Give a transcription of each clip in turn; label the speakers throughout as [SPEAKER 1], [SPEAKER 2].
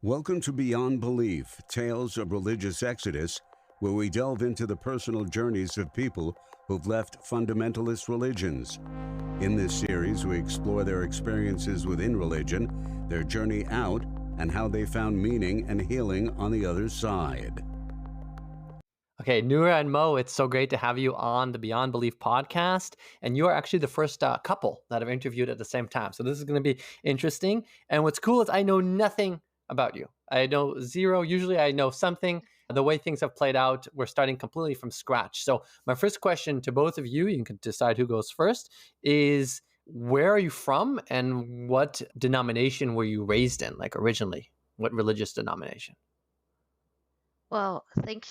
[SPEAKER 1] Welcome to Beyond Belief, Tales of Religious Exodus, where we delve into the personal journeys of people who've left fundamentalist religions. In this series, we explore their experiences within religion, their journey out, and how they found meaning and healing on the other side.
[SPEAKER 2] Okay, Nourah and Moe, it's so great to have you on the Beyond Belief podcast. And you are actually the first couple that I've interviewed at the same time. So this is going to be interesting. And what's cool is I know nothing about you. I know zero. Usually I know something. The way things have played out, we're starting completely from scratch. So my first question to both of you, you can decide who goes first, is where are you from and what denomination were you raised in, like originally? What religious denomination?
[SPEAKER 3] Well, thank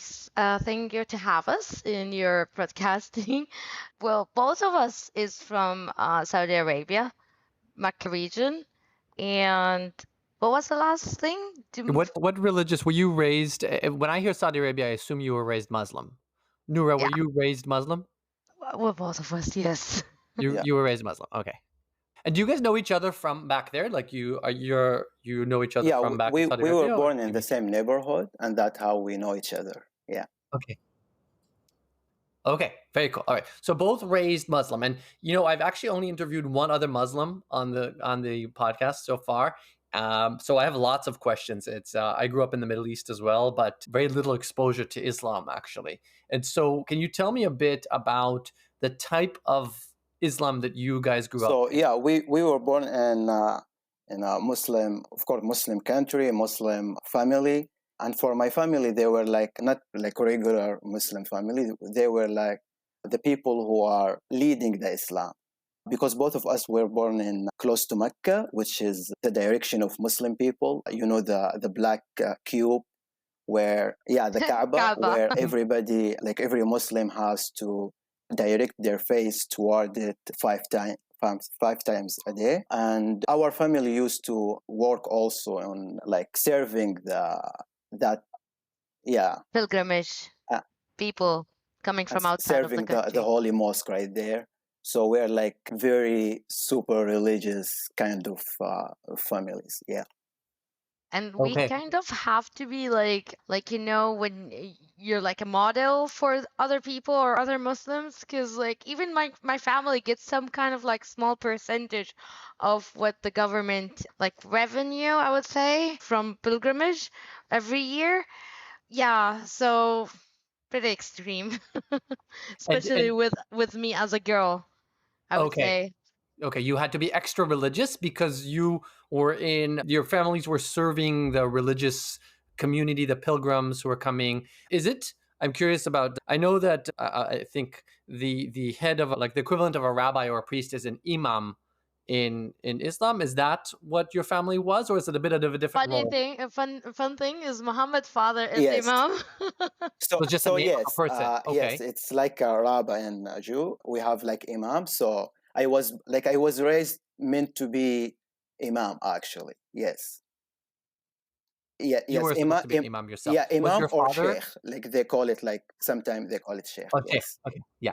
[SPEAKER 3] you to have us in your podcasting. Well, both of us is from Saudi Arabia, Mecca region, and what was the last thing?
[SPEAKER 2] What religious were you raised? When I hear Saudi Arabia, I assume you were raised Muslim. Nourah, were you raised Muslim?
[SPEAKER 3] Well, both of us, yes.
[SPEAKER 2] You were raised Muslim. Okay. And do you guys know each other from back there? Like you know each other from back in Saudi Arabia?
[SPEAKER 4] We were born in the same neighborhood, and that's how we know each other. Yeah.
[SPEAKER 2] Okay, very cool. All right, so both raised Muslim, and I've actually only interviewed one other Muslim on the podcast so far. So I have lots of questions. It's I grew up in the Middle East as well, but very little exposure to Islam actually. And so, can you tell me a bit about the type of Islam that you guys grew up in?
[SPEAKER 4] So we were born in a Muslim, of course, Muslim country, Muslim family. And for my family, they were not like a regular Muslim family. They were like the people who are leading the Islam. Because both of us were born in close to Mecca, which is the direction of Muslim people. You know, the black cube where, the Kaaba, where everybody, like every Muslim has to direct their face toward it five times a day. And our family used to work also on serving
[SPEAKER 3] pilgrimage people coming from outside of the country.
[SPEAKER 4] the holy mosque right there. So we're very super religious kind of families. Yeah.
[SPEAKER 3] And we kind of have to be when you're like a model for other people or other Muslims, because even my family gets some kind of small percentage of what the government revenue, I would say, from pilgrimage every year. Yeah, so pretty extreme, especially with me as a girl, I would say.
[SPEAKER 2] Okay, you had to be extra religious because your families were serving the religious community, the pilgrims who were coming. I'm curious about, I know that I think the head of the equivalent of a rabbi or a priest is an imam in Islam. Is that what your family was, or is it a bit of a different role?
[SPEAKER 3] Fun thing is Muhammad's father is imam.
[SPEAKER 2] So just a name of a person.
[SPEAKER 4] Yes, it's like a rabbi and a Jew. We have imam. So I was raised meant to be imam actually. Yes. Yeah,
[SPEAKER 2] you were supposed to be imam yourself.
[SPEAKER 4] Yeah, imam or sheikh. They call it sometimes they call it sheikh.
[SPEAKER 2] Okay.
[SPEAKER 4] Yes.
[SPEAKER 2] Okay. Yeah.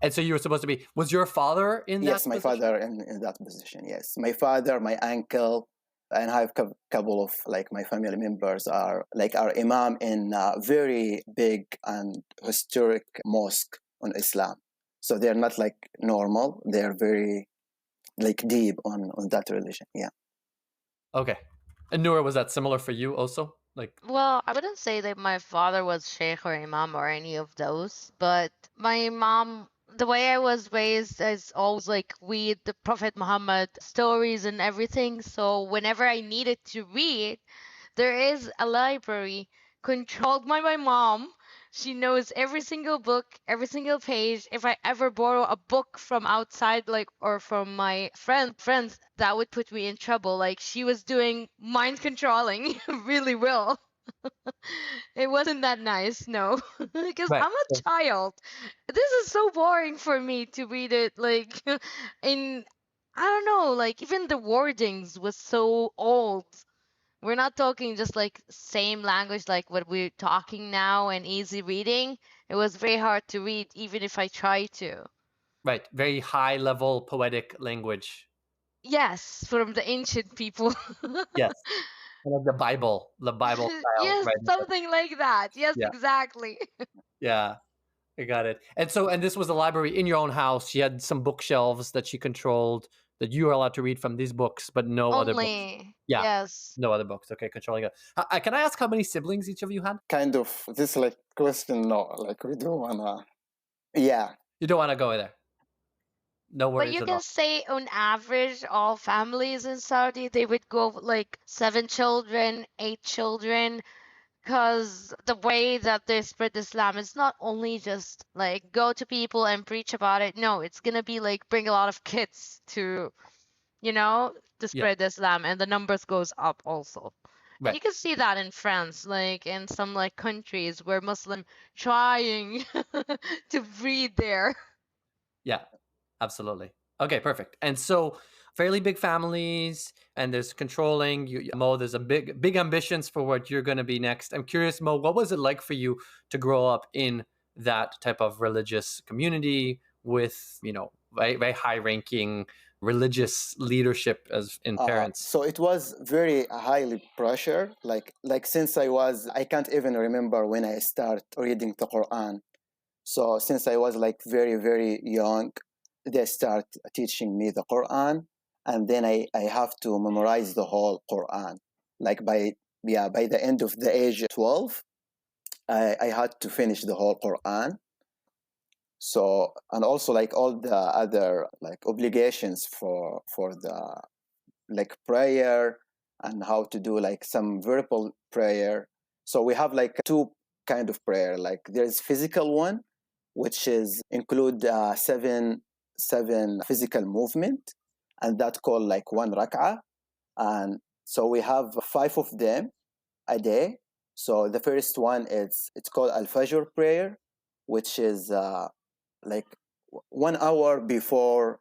[SPEAKER 2] And so you were supposed to be. Was your father in that?
[SPEAKER 4] Yes, my father in that position. Yes, my father, my uncle, and I have a couple of my family members are imam in a very big and historic mosque on Islam. So they're not normal. They're very deep on that religion. Yeah.
[SPEAKER 2] Okay. And Nourah, was that similar for you also?
[SPEAKER 3] Well, I wouldn't say that my father was sheikh or imam or any of those, but my mom, the way I was raised is always read the Prophet Muhammad stories and everything. So whenever I needed to read, there is a library controlled by my mom. She knows every single book, every single page. If I ever borrow a book from outside, or from my friends, that would put me in trouble. She was doing mind controlling really well. It wasn't that nice, no, because I'm a child. This is so boring for me to read it. I don't know, even the wordings was so old. We're not talking just same language what we're talking now and easy reading. It was very hard to read even if I tried to.
[SPEAKER 2] Right. Very high level poetic language.
[SPEAKER 3] Yes, from the ancient people.
[SPEAKER 2] Yes. Like the Bible style,
[SPEAKER 3] Yes,
[SPEAKER 2] right?
[SPEAKER 3] something like that. Yes,
[SPEAKER 2] Yeah,
[SPEAKER 3] exactly.
[SPEAKER 2] yeah, I got it. And this was a library in your own house. She had some bookshelves that she controlled that you were allowed to read from these books, but no other books.
[SPEAKER 3] Only,
[SPEAKER 2] Yeah,
[SPEAKER 3] yes.
[SPEAKER 2] no other books. Okay, controlling it. Can I ask how many siblings each of you had?
[SPEAKER 4] Kind of this like question, no, like we don't wanna. Yeah,
[SPEAKER 2] You don't want to go there. No
[SPEAKER 3] But
[SPEAKER 2] worries
[SPEAKER 3] you
[SPEAKER 2] at
[SPEAKER 3] can
[SPEAKER 2] all.
[SPEAKER 3] say on average, all families in Saudi, they would go like 7 children, 8 children, because the way that they spread Islam is not only just like go to people and preach about it. No, it's gonna be like bring a lot of kids to, to
[SPEAKER 2] Yeah,
[SPEAKER 3] spread Islam, and the numbers goes up also. And
[SPEAKER 2] right.
[SPEAKER 3] you can see that in France, like in some like countries where Muslim trying to breed there.
[SPEAKER 2] Yeah, absolutely. Okay, perfect. And so fairly big families, and there's controlling you, Mo. There's a big ambitions for what you're going to be next. I'm curious, Mo, what was it like for you to grow up in that type of religious community with very high ranking religious leadership as in parents?
[SPEAKER 4] so it was very highly pressure. Like since I can't even remember when I start reading the Quran. So since I was like very, very young, they start teaching me the Quran, and then I have to memorize the whole Quran. Like by the end of the age 12, I had to finish the whole Quran. So and also like all the other like obligations for the like prayer and how to do like some verbal prayer. So we have like two kind of prayer. Like there's physical one, which is include seven physical movement, and that called like one rak'ah. And so we have five of them a day. So the first one is it's called Al Fajr prayer, which is like 1 hour before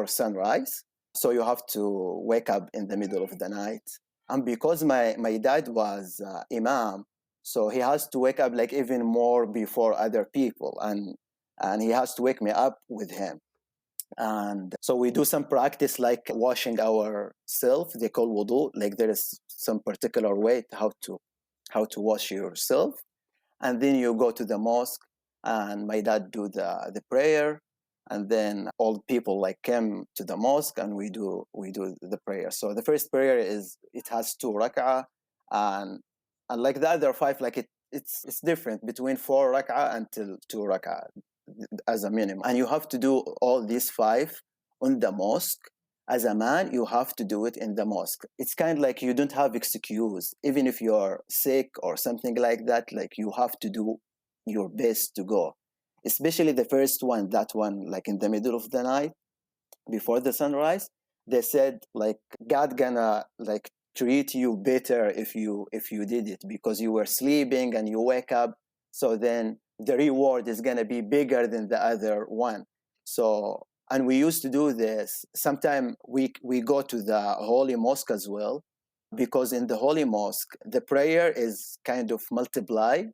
[SPEAKER 4] sunrise. So you have to wake up in the middle of the night. And because my dad was imam, so he has to wake up like even more before other people, and he has to wake me up with him. And so we do some practice like washing ourselves. They call wudu. Like there is some particular way how to wash yourself, and then you go to the mosque, and my dad do the prayer, and then all people like came to the mosque, and we do the prayer. So the first prayer is it has two rak'ah, and like the other five, like it's different between four rak'ah until two rak'ah as a minimum, and you have to do all these five on the mosque. As a man, you have to do it in the mosque. It's kind of like you don't have excuse. Even if you're sick or something like that, like you have to do your best to go. Especially the first one, that one, like in the middle of the night, before the sunrise, they said like God gonna like treat you better if you did it because you were sleeping and you wake up. So then the reward is gonna be bigger than the other one. So and we used to do this. Sometimes we go to the holy mosque as well, because in the holy mosque the prayer is kind of multiplied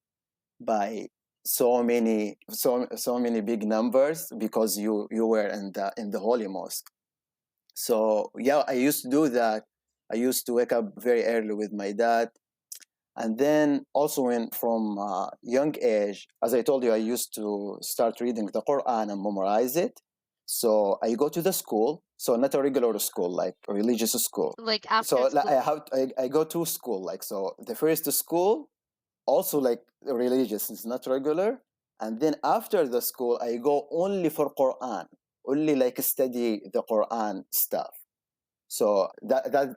[SPEAKER 4] by so many big numbers because you were in the holy mosque. So yeah, I used to do that. I used to wake up very early with my dad. And then also when from young age, as I told you, I used to start reading the Quran and memorize it. So I go to the school, so not a regular school, like a religious school.
[SPEAKER 3] Like
[SPEAKER 4] So
[SPEAKER 3] after
[SPEAKER 4] like, I
[SPEAKER 3] school.
[SPEAKER 4] have I go to school, like, so the first school also like religious, it's not regular. And then after the school I go only for Quran, only like study the Quran stuff. So that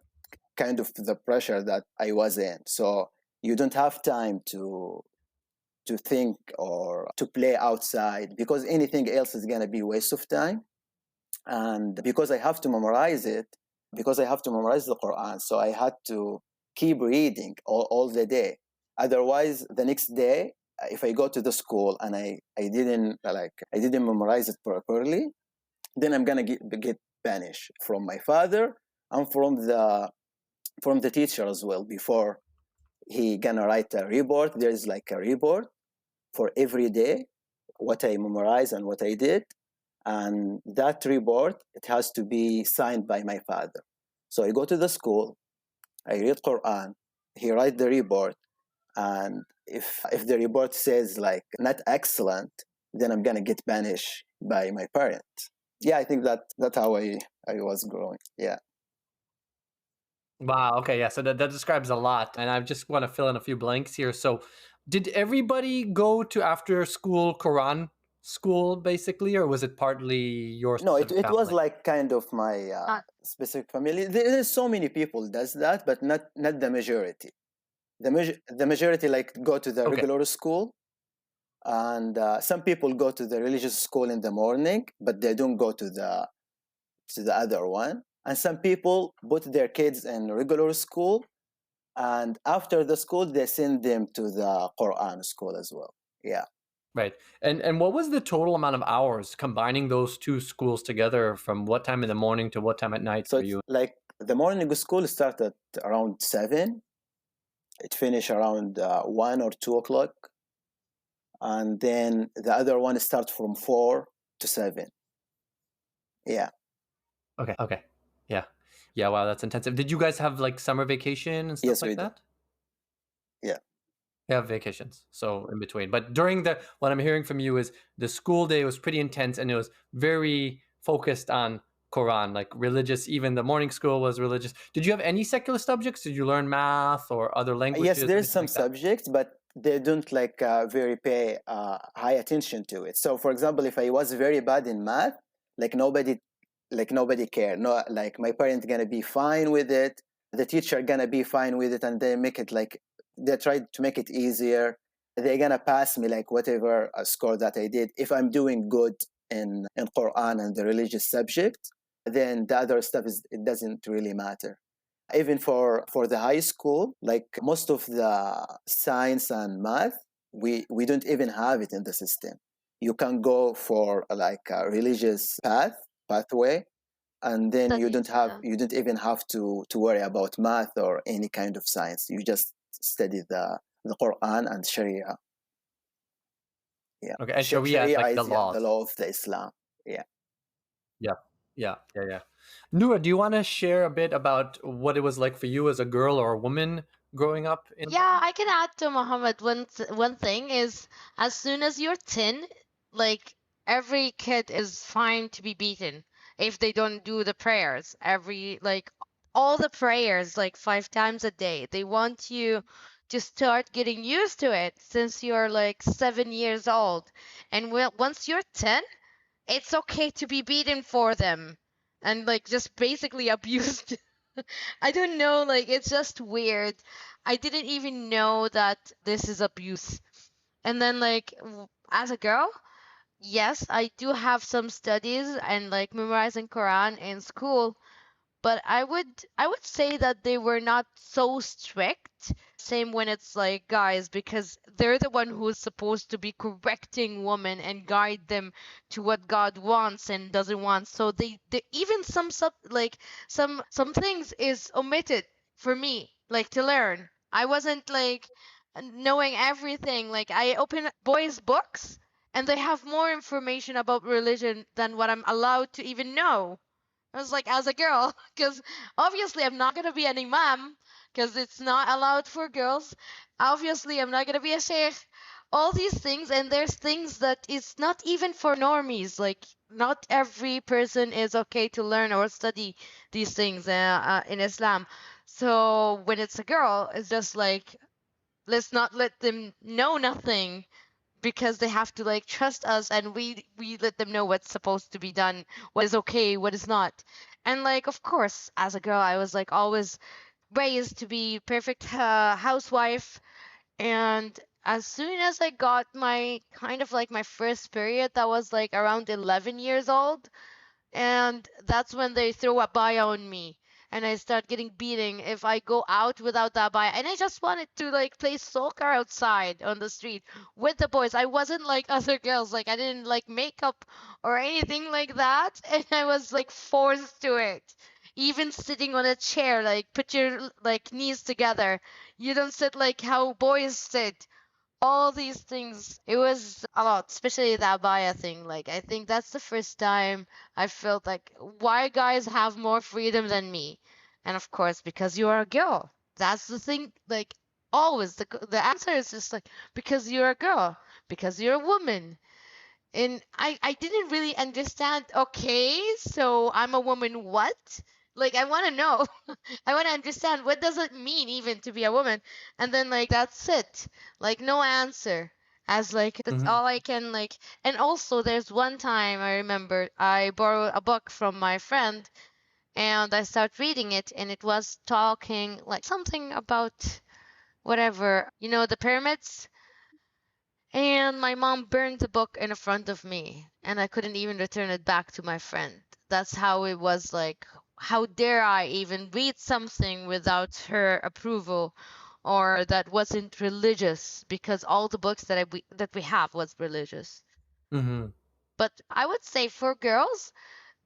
[SPEAKER 4] kind of the pressure that I was in. So you don't have time to think or to play outside, because anything else is going to be waste of time. And because I have to memorize it, because I have to memorize the Quran, so I had to keep reading all the day. Otherwise, the next day, if I go to the school and I didn't memorize it properly, then I'm gonna get banished from my father and from the teacher as well. Before he gonna write a report, there's like a report for every day, what I memorized and what I did. And that report, it has to be signed by my father. So I go to the school, I read Quran, he write the report, and if the report says like not excellent, then I'm gonna get banished by my parents. Yeah, I think that's how I was growing. Yeah.
[SPEAKER 2] Wow. Okay. Yeah. So that describes a lot. And I just want to fill in a few blanks here. So, did everybody go to after school Quran school basically, or was it partly your
[SPEAKER 4] No,
[SPEAKER 2] specific
[SPEAKER 4] it was
[SPEAKER 2] family?
[SPEAKER 4] like kind of my specific family. There's so many people does that, but not the majority. The majority like go to the
[SPEAKER 2] Okay.
[SPEAKER 4] regular school, and some people go to the religious school in the morning, but they don't go to the other one. And some people put their kids in regular school, and after the school they send them to the Quran school as well. Yeah.
[SPEAKER 2] Right. And what was the total amount of hours combining those two schools together from what time in the morning to what time at night
[SPEAKER 4] So
[SPEAKER 2] for
[SPEAKER 4] it's
[SPEAKER 2] you?
[SPEAKER 4] like the morning school started around 7. It finished around 1 or 2 o'clock, and then the other one starts from 4 to 7. Yeah.
[SPEAKER 2] Okay. Okay. Yeah. Yeah. Wow. That's intensive. Did you guys have like summer vacation and stuff
[SPEAKER 4] Yes,
[SPEAKER 2] like
[SPEAKER 4] we do.
[SPEAKER 2] that?
[SPEAKER 4] Yeah.
[SPEAKER 2] Yeah, vacations. So in between. But during what I'm hearing from you is the school day was pretty intense and it was very focused on Quran, like religious. Even the morning school was religious. Did you have any secular subjects? Did you learn math or other languages?
[SPEAKER 4] Yes, there's
[SPEAKER 2] anything
[SPEAKER 4] some
[SPEAKER 2] like that?
[SPEAKER 4] subjects, but they don't like very pay high attention to it. So, for example, if I was very bad in math, like nobody cared. No, like my parents gonna be fine with it. The teacher gonna be fine with it, and they make it like they try to make it easier. They're gonna pass me like whatever score that I did. If I'm doing good in Quran and the religious subject, then the other stuff it doesn't really matter. Even for the high school, like most of the science and math, we don't even have it in the system. You can go for like a religious pathway, and then
[SPEAKER 3] Studies, yeah.
[SPEAKER 4] you don't even have to worry about math or any kind of science. You just study the Quran and Sharia. Yeah.
[SPEAKER 2] Okay, and Sharia is like the
[SPEAKER 4] is
[SPEAKER 2] laws.
[SPEAKER 4] the law of the Islam. Yeah.
[SPEAKER 2] Yeah. Yeah. Yeah. Yeah. Nourah, do you want to share a bit about what it was like for you as a girl or a woman growing up in
[SPEAKER 3] Yeah, I can add to Muhammad one thing is as soon as you're 10, like every kid is fine to be beaten if they don't do the prayers. All the prayers like 5 times a day. They want you to start getting used to it since you're like 7 years old. And once you're 10, it's okay to be beaten for them and like just basically abused. I don't know, like it's just weird. I didn't even know that this is abuse. And then like as a girl, yes, I do have some studies and like memorizing Quran in school, but I would say that they were not so strict. Same when it's like guys, because they're the one who's supposed to be correcting women and guide them to what God wants and doesn't want. So they even some things is omitted for me, like to learn. I wasn't like knowing everything. Like I open boys' books and they have more information about religion than what I'm allowed to even know. I was like, as a girl, because obviously I'm not gonna be an imam, because it's not allowed for girls. Obviously, I'm not gonna be a sheikh. All these things, and there's things that it's not even for normies. Like, not every person is okay to learn or study these things in Islam. So when it's a girl, it's just like, let's not let them know nothing because they have to like trust us and we let them know what's supposed to be done, what is okay, what is not. And like of course as a girl I was like always raised to be perfect housewife. And as soon as I got my kind of like my first period, that was like around 11 years old, and that's when they throw a bio on me and I start getting beating if I go out without that bio. And I just wanted to like play soccer outside on the street with the boys. I wasn't like other girls, like I didn't like makeup or anything like that, and I was like forced to it. Even sitting on a chair, like put your like knees together. You don't sit like how boys sit. All these things, it was a lot, especially that Abaya thing. Like I think that's the first time I felt like why guys have more freedom than me. And of course because you are a girl, that's the thing. Like always, the answer is just like because you're a girl, because you're a woman. And I didn't really understand. Okay, so I'm a woman. What? Like I want to know. I want to understand what does it mean even to be a woman. And then like that's it. Like no answer. As like that's all I can like. And also there's one time I remember I borrowed a book from my friend and I started reading it and it was talking like something about whatever, the pyramids. And my mom burned the book in front of me, and I couldn't even return it back to my friend. That's how it was like, how dare I even read something without her approval or that wasn't religious, because all the books that we have was religious. But I would say for girls,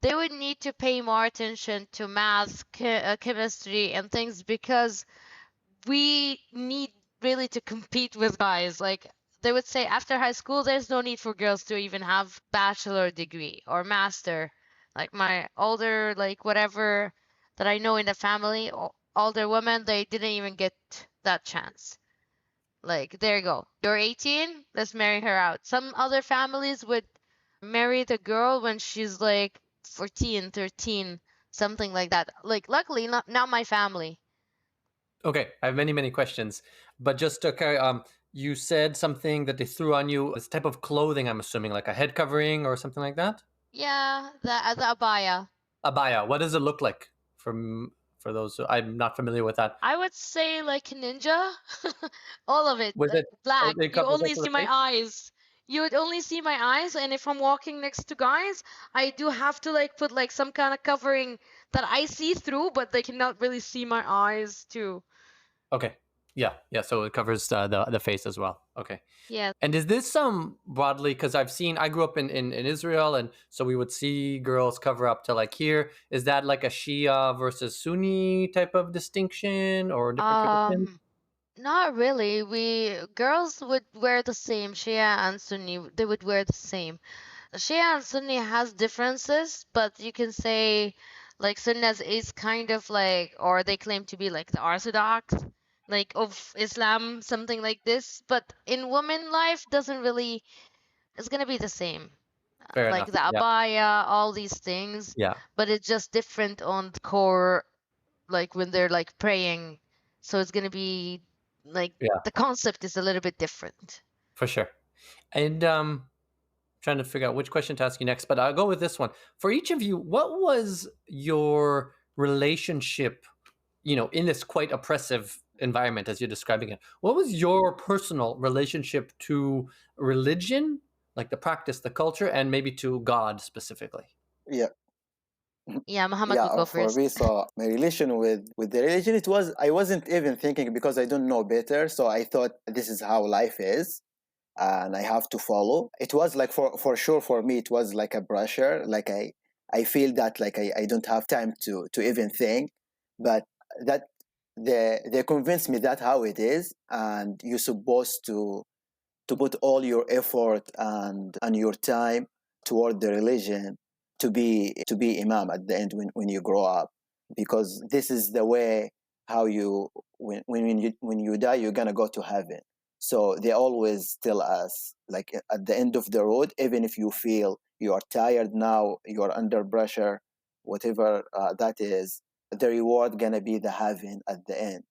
[SPEAKER 3] they would need to pay more attention to math, chemistry, and things because we need really to compete with guys. Like they would say after high school, there's no need for girls to even have bachelor degree or master. Like my older, like whatever that I know in the family, older women, they didn't even get that chance. Like there you go. You're 18, let's marry her out. Some other families would marry the girl when she's like 14, 13, something like that. Like luckily not my family.
[SPEAKER 2] Okay, I have many questions, but just to carry you said something that they threw on you, this type of clothing, I'm assuming, like a head covering or something like that?
[SPEAKER 3] Yeah, the abaya.
[SPEAKER 2] Abaya, what does it look like for those who, I'm not familiar with that?
[SPEAKER 3] I would say like ninja. All of it.
[SPEAKER 2] Was it
[SPEAKER 3] Black.
[SPEAKER 2] it
[SPEAKER 3] You
[SPEAKER 2] covers
[SPEAKER 3] only
[SPEAKER 2] also
[SPEAKER 3] see
[SPEAKER 2] the
[SPEAKER 3] my
[SPEAKER 2] face?
[SPEAKER 3] eyes. You would only see my eyes, and if I'm walking next to guys, I do have to like put like some kind of covering that I see through, but they cannot really see my eyes too.
[SPEAKER 2] Okay. Yeah. So it covers the face as well. Okay.
[SPEAKER 3] Yeah.
[SPEAKER 2] And is this broadly, because I grew up in Israel, and so we would see girls cover up to like here. Is that like a Shia versus Sunni type of distinction or different tradition?
[SPEAKER 3] Not really. Girls would wear the same. Shia and Sunni, they would wear the same. Shia and Sunni has differences, but you can say like Sunnis is kind of like, or they claim to be like the Orthodox, like of Islam, something like this. But in women life, doesn't really, it's gonna be the same.
[SPEAKER 2] Fair
[SPEAKER 3] Like
[SPEAKER 2] enough.
[SPEAKER 3] the
[SPEAKER 2] Yeah.
[SPEAKER 3] abaya, all these things.
[SPEAKER 2] Yeah.
[SPEAKER 3] But it's just different on the core, like when they're like praying. So it's gonna be like
[SPEAKER 2] Yeah.
[SPEAKER 3] the concept is a little bit different.
[SPEAKER 2] For sure. And trying to figure out which question to ask you next, but I'll go with this one. For each of you, what was your relationship, in this quite oppressive environment as you're describing it? What was your personal relationship to religion, like the practice, the culture, and maybe to God specifically?
[SPEAKER 4] Yeah.
[SPEAKER 3] Yeah, Muhammad will go
[SPEAKER 4] For
[SPEAKER 3] first.
[SPEAKER 4] me, so my relation with the religion, I wasn't even thinking because I don't know better. So I thought this is how life is and I have to follow. It was like for sure for me, it was like a pressure. Like I feel that like I don't have time to even think, but that they convinced me that how it is, and you're supposed to put all your effort and your time toward the religion to be imam at the end when you grow up, because this is the way how you when you die you're gonna go to heaven. So they always tell us like at the end of the road, even if you feel you are tired now, you're under pressure, whatever that is, the reward gonna be the heaven at the end.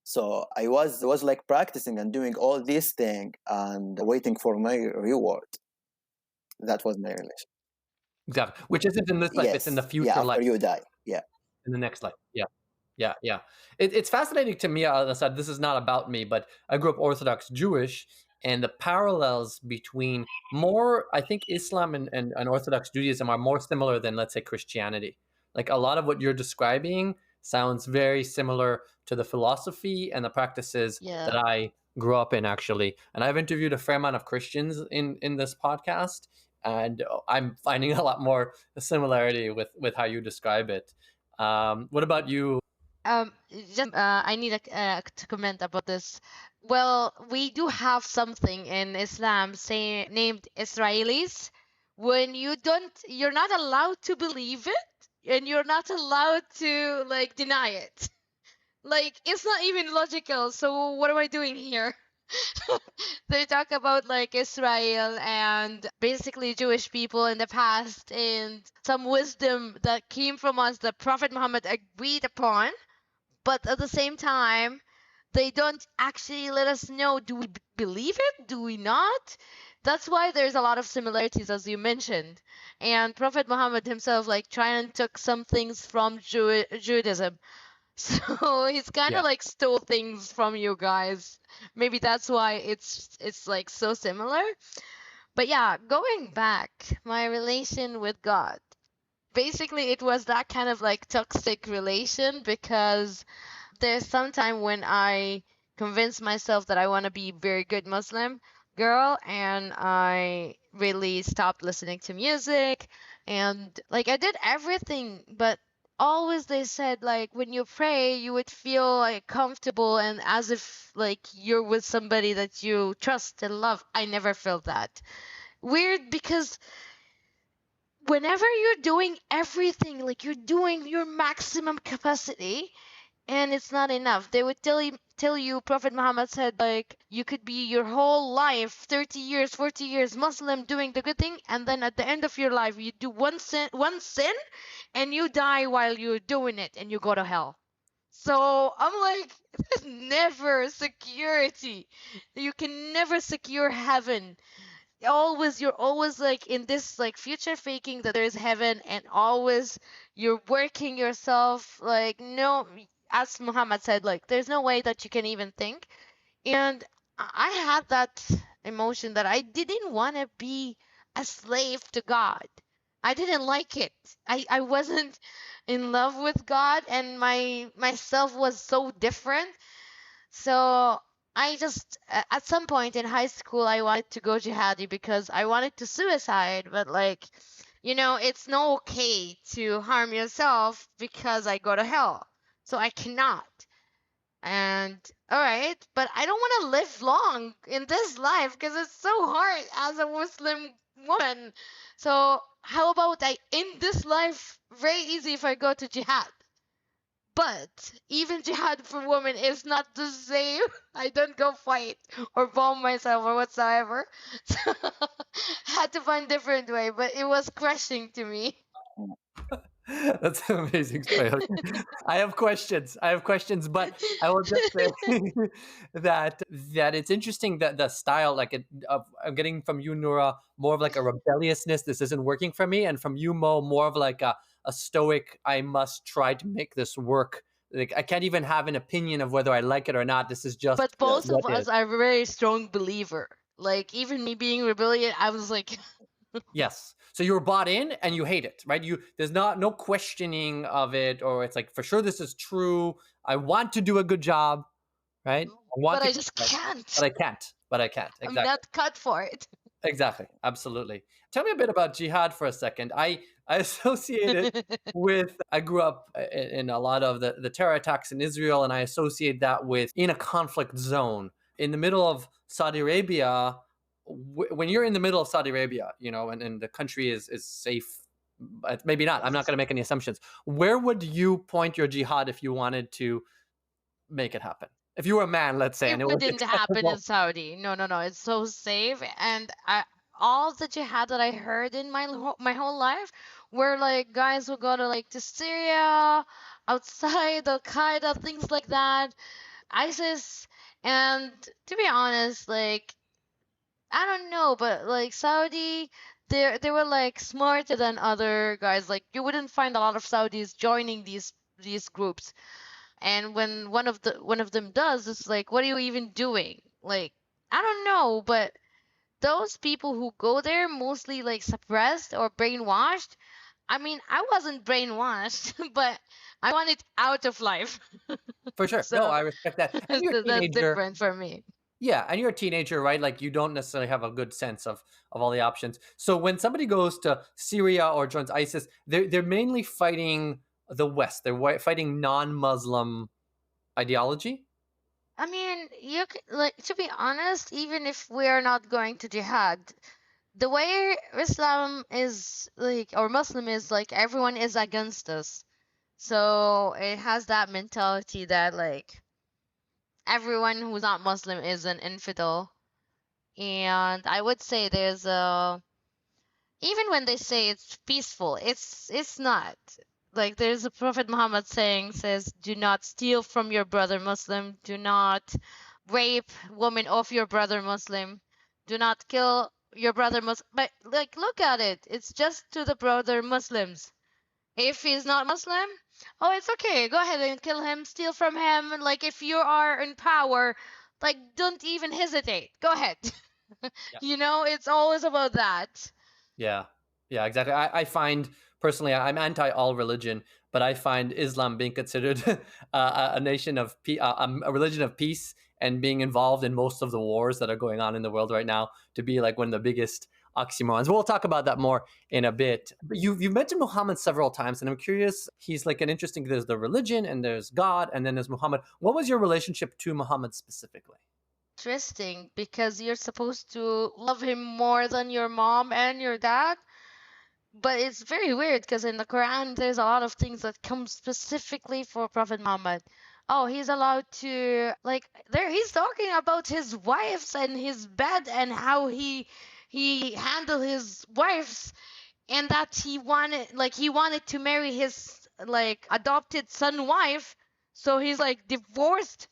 [SPEAKER 4] So I was like practicing and doing all these things and waiting for my reward. That was my relation.
[SPEAKER 2] Exactly. Which isn't in this life; it's in the
[SPEAKER 4] Yes. Yeah.
[SPEAKER 2] future life,
[SPEAKER 4] After you die. Yeah.
[SPEAKER 2] in the next life. Yeah. It's fascinating to me. Asad, this is not about me, but I grew up Orthodox Jewish, and the parallels between more, I think, Islam and Orthodox Judaism are more similar than, let's say, Christianity. Like a lot of what you're describing sounds very similar to the philosophy and the practices that
[SPEAKER 3] Yeah.
[SPEAKER 2] I grew up in, actually. And I've interviewed a fair amount of Christians in this podcast, and I'm finding a lot more similarity with how you describe it. What about you?
[SPEAKER 3] Just I need to comment about this. Well, we do have something in Islam saying named Israelis. When you're not allowed to believe it, and you're not allowed to like deny it. Like, it's not even logical. So what am I doing here? They talk about like Israel and basically Jewish people in the past and some wisdom that came from us that Prophet Muhammad agreed upon, but at the same time, they don't actually let us know, do we believe it? Do we not? That's why there's a lot of similarities, as you mentioned. And Prophet Muhammad himself, like, tried and took some things from Judaism. So he's kind
[SPEAKER 2] Yeah.
[SPEAKER 3] of like stole things from you guys. Maybe that's why it's like so similar. But yeah, going back, my relation with God. Basically, it was that kind of like toxic relation because there's some time when I convinced myself that I want to be very good Muslim girl and I really stopped listening to music and like I did everything, but always they said like when you pray you would feel like comfortable and as if like you're with somebody that you trust and love. I never felt that. Weird because whenever you're doing everything, like you're doing your maximum capacity, and it's not enough. They would tell you Prophet Muhammad said like you could be your whole life 30 years 40 years Muslim doing the good thing, and then at the end of your life you do one sin and you die while you're doing it and you go to hell. So I'm like, there's never security. You can never secure heaven. You're always like in this like future faking that there's heaven, and always you're working yourself like, no, as Muhammad said, like there's no way that you can even think. And I had that emotion that I didn't want to be a slave to God. I didn't like it. I wasn't in love with God, and myself was so different. So I just, at some point in high school, I wanted to go jihadi because I wanted to suicide, but like, it's not okay to harm yourself because I go to hell. So I cannot. And all right, but I don't want to live long in this life because it's so hard as a Muslim woman. So how about I end this life very easy if I go to jihad? But even jihad for women is not the same. I don't go fight or bomb myself or whatsoever. So had to find different way, but it was crushing to me.
[SPEAKER 2] That's an amazing story. Okay. I have questions, but I will just say that it's interesting that the style, like I'm getting from you, Nourah, more of like a rebelliousness. This isn't working for me, and from you, Mo, more of like a stoic. I must try to make this work. Like I can't even have an opinion of whether I like it or not. This is just
[SPEAKER 3] But both
[SPEAKER 2] what
[SPEAKER 3] of
[SPEAKER 2] is.
[SPEAKER 3] us are very strong believer. Like even me being rebellious, I was like,
[SPEAKER 2] Yes. So you were bought in and you hate it, right? There's no questioning of it, or it's like for sure this is true. I want to do a good job, right? I want
[SPEAKER 3] but
[SPEAKER 2] to,
[SPEAKER 3] I just can't.
[SPEAKER 2] but I can't. But I can't.
[SPEAKER 3] I'm
[SPEAKER 2] Exactly.
[SPEAKER 3] not cut for it.
[SPEAKER 2] Exactly. Absolutely. Tell me a bit about jihad for a second. I associate it with, I grew up in a lot of the terror attacks in Israel, and I associate that with in a conflict zone in the middle of Saudi Arabia. When you're in the middle of Saudi Arabia, and the country is safe, but maybe not. I'm not going to make any assumptions. Where would you point your jihad if you wanted to make it happen? If you were a man, let's say,
[SPEAKER 3] It
[SPEAKER 2] and it was
[SPEAKER 3] wouldn't happen in
[SPEAKER 2] acceptable.
[SPEAKER 3] Saudi. No, no, no. It's so safe, and all the jihad that I heard in my whole life were like guys who go to like to Syria, outside Al Qaeda, things like that, ISIS, and to be honest, like I don't know, but like Saudi, they were like smarter than other guys. Like you wouldn't find a lot of Saudis joining these groups. And when one of them does, it's like, what are you even doing? Like, I don't know, but those people who go there mostly like suppressed or brainwashed. I mean, I wasn't brainwashed, but I wanted out of life.
[SPEAKER 2] For sure. No,
[SPEAKER 3] So
[SPEAKER 2] I respect that. And you're a
[SPEAKER 3] that's
[SPEAKER 2] teenager.
[SPEAKER 3] different for me.
[SPEAKER 2] Yeah, and you're a teenager, right? Like you don't necessarily have a good sense of all the options. So when somebody goes to Syria or joins ISIS, they're mainly fighting the West. They're fighting non-Muslim ideology.
[SPEAKER 3] I mean, like to be honest, even if we are not going to jihad, the way Islam is like or Muslim is like everyone is against us. So it has that mentality that like everyone who's not Muslim is an infidel. And I would say there's a, even when they say it's peaceful, it's not. Like there's a Prophet Muhammad says, do not steal from your brother Muslim, do not rape women of your brother Muslim, do not kill your brother Muslim. But like look at it, it's just to the brother Muslims. If he's not Muslim, oh, it's okay. Go ahead and kill him, steal from him. And like if you are in power, like don't even hesitate. Go ahead.
[SPEAKER 2] Yeah.
[SPEAKER 3] You know, it's always about that.
[SPEAKER 2] Yeah, yeah, exactly. I find personally, I'm anti all religion, but I find Islam being considered a nation of a religion of peace, and being involved in most of the wars that are going on in the world right now to be like one of the biggest oxymorons. We'll talk about that more in a bit. But you've mentioned Muhammad several times, and I'm curious. He's like an interesting. There's the religion, and there's God, and then there's Muhammad. What was your relationship to Muhammad specifically?
[SPEAKER 3] Interesting, because you're supposed to love him more than your mom and your dad. But it's very weird because in the Quran, there's a lot of things that come specifically for Prophet Muhammad. Oh, he's allowed to, like, there he's talking about his wives and his bed and how he handled his wives, and that he wanted to marry his like adopted son wife, so he's like divorced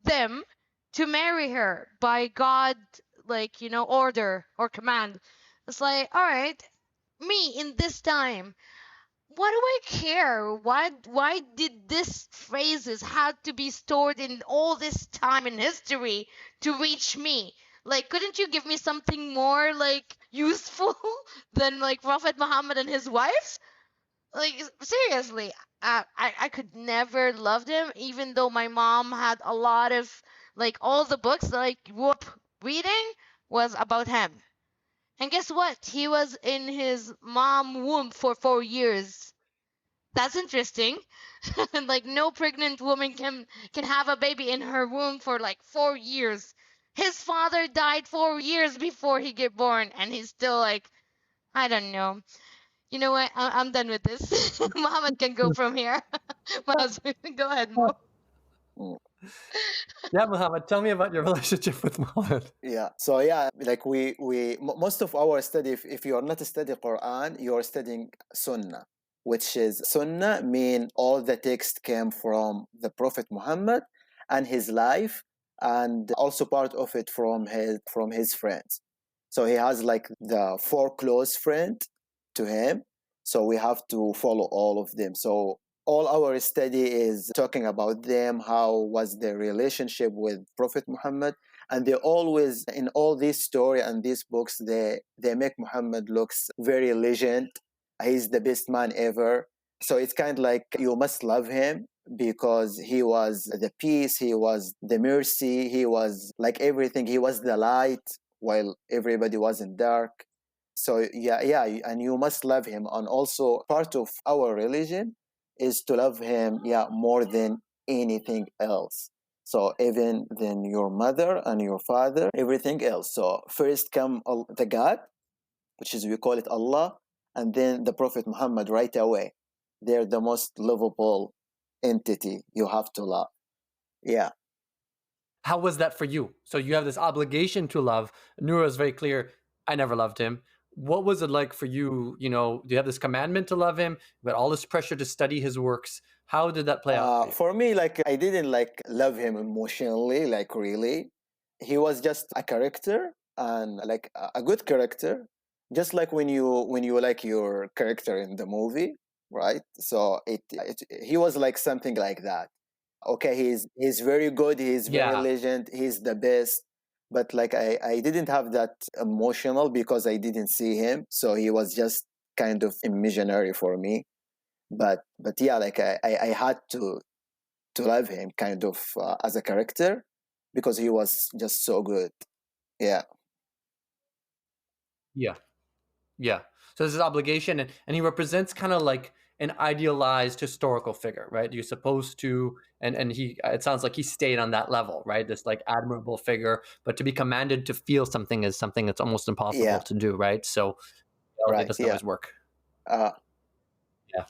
[SPEAKER 3] them to marry her by God, like, you know, order or command. It's like, all right, me in this time, what do I care? Why did this phrases had to be stored in all this time in history to reach me? Like, couldn't you give me something more like useful than like Prophet Muhammad and his wives? Like seriously, I could never love him, even though my mom had a lot of like all the books that I grew up reading was about him. And guess what? He was in his mom womb for 4 years. That's interesting. Like no pregnant woman can have a baby in her womb for like 4 years. His father died 4 years before he get born, and he's still like, I don't know. You know what? I'm done with this. Muhammad can go from here. My husband, go ahead, Mo.
[SPEAKER 4] Mm.
[SPEAKER 2] Yeah, Muhammad, tell me about your relationship with Muhammad.
[SPEAKER 4] Yeah. So yeah, like most of our study, if you are not studying Quran, you are studying Sunnah, which is Sunnah mean all the text came from the Prophet Muhammad and his life, and also part of it from his friends. So he has like the four close friends to him. So we have to follow all of them. So all our study is talking about them, how was their relationship with Prophet Muhammad, and they always in all this story and these books they make Muhammad looks very legend. He's the best man ever. So it's kind of like you must love him because he was the peace, he was the mercy, he was like everything, he was the light while everybody was in dark. So yeah, and you must love him. And also part of our religion is to love him, yeah, more than anything else. So even than your mother and your father, everything else. So first come the God, which is we call it Allah, and then the Prophet Muhammad right away. They're the most lovable entity you have to love. Yeah.
[SPEAKER 2] How was that for you? So you have this obligation to love. Nourah is very clear. I never loved him. What was it like for you? You know, do you have this commandment to love him, but all this pressure to study his works? How did that play out
[SPEAKER 4] for me, like I didn't like love him emotionally, like really. He was just a character and like a good character, just like when you like your character in the movie, right? So he was like something like that. Okay, he's very good, he's very legend, he's the best, but like I didn't have that emotional because I didn't see him, so he was just kind of imaginary for me. But yeah, like I had to love him kind of as a character because he was just so good. Yeah.
[SPEAKER 2] Yeah. So there's this obligation, and he represents kind of like an idealized historical figure, right? You're supposed to, and he, it sounds like he stayed on that level, right? This like admirable figure, but to be commanded to feel something is something that's almost impossible to do, right? So it doesn't always work.
[SPEAKER 4] Uh,
[SPEAKER 2] Yeah.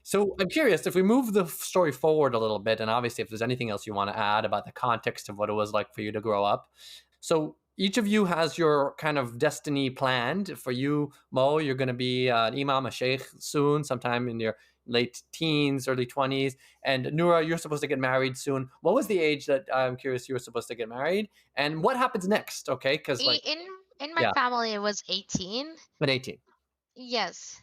[SPEAKER 2] So I'm curious if we move the story forward a little bit, and obviously if there's anything else you want to add about the context of what it was like for you to grow up. So each of you has your kind of destiny planned. For you, Mo, you're going to be an imam, a sheikh soon, sometime in your late teens, early 20s. And Nourah, you're supposed to get married soon. What was the age that I'm curious you were supposed to get married? And what happens next? Okay, because like,
[SPEAKER 3] In my
[SPEAKER 2] yeah,
[SPEAKER 3] family, it was 18.
[SPEAKER 2] at 18.
[SPEAKER 3] Yes.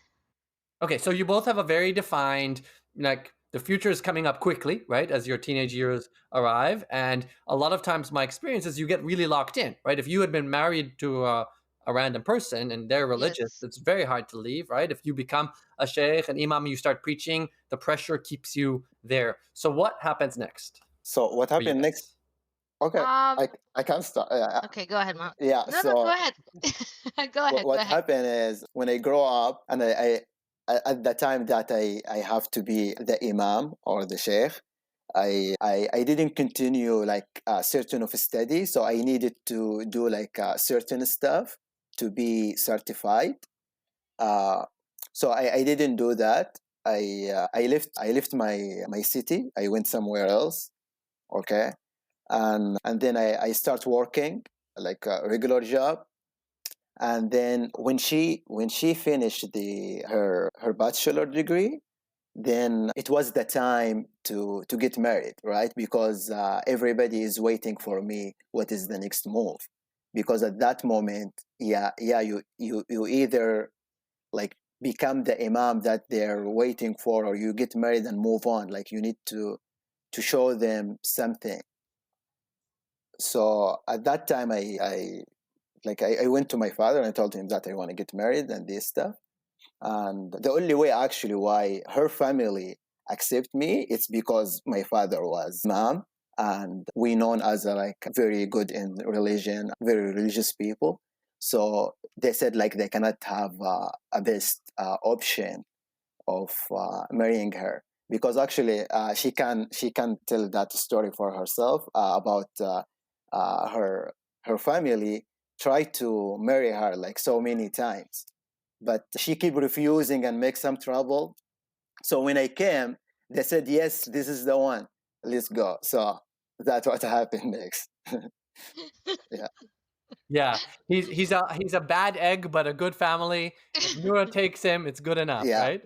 [SPEAKER 2] Okay, so you both have a very defined, like the future is coming up quickly, right? As your teenage years arrive. And a lot of times my experience is you get really locked in, right? If you had been married to a random person and they're religious,
[SPEAKER 3] Yes.
[SPEAKER 2] it's very hard to leave, right? If you become a sheikh, an imam, you start preaching, the pressure keeps you there. So what happens next?
[SPEAKER 4] So what
[SPEAKER 2] for you
[SPEAKER 4] happened next?
[SPEAKER 2] guys?
[SPEAKER 4] Okay, I can start.
[SPEAKER 3] Okay, go ahead, Mom.
[SPEAKER 4] Yeah.
[SPEAKER 3] No,
[SPEAKER 4] So
[SPEAKER 3] go ahead. Go ahead.
[SPEAKER 4] what
[SPEAKER 3] Go ahead.
[SPEAKER 4] happened is when I grow up, and at the time that I have to be the imam or the sheikh, I didn't continue like certain of study, so I needed to do like certain stuff to be certified. Uh, so I didn't do that. I left my city. I went somewhere else. Okay, and then I start working like a regular job. And then when she finished her bachelor degree, then it was the time to get married, right? Because everybody is waiting for me. What is the next move? Because at that moment, you either like become the imam that they're waiting for, or you get married and move on. Like you need to show them something. So at that time, I went to my father and I told him that I want to get married and this stuff. And the only way actually why her family accept me, it's because my father was imam, and we known as like very good in religion, very religious people. So they said like they cannot have a best option of marrying her, because actually she can tell that story for herself about her family tried to marry her like so many times, but she keep refusing and make some trouble. So when I came, they said, yes, this is the one, let's go. So that's what happened next. Yeah.
[SPEAKER 2] Yeah, he's a bad egg, but a good family. If Nourah takes him, it's good enough,
[SPEAKER 4] Yeah.
[SPEAKER 2] right?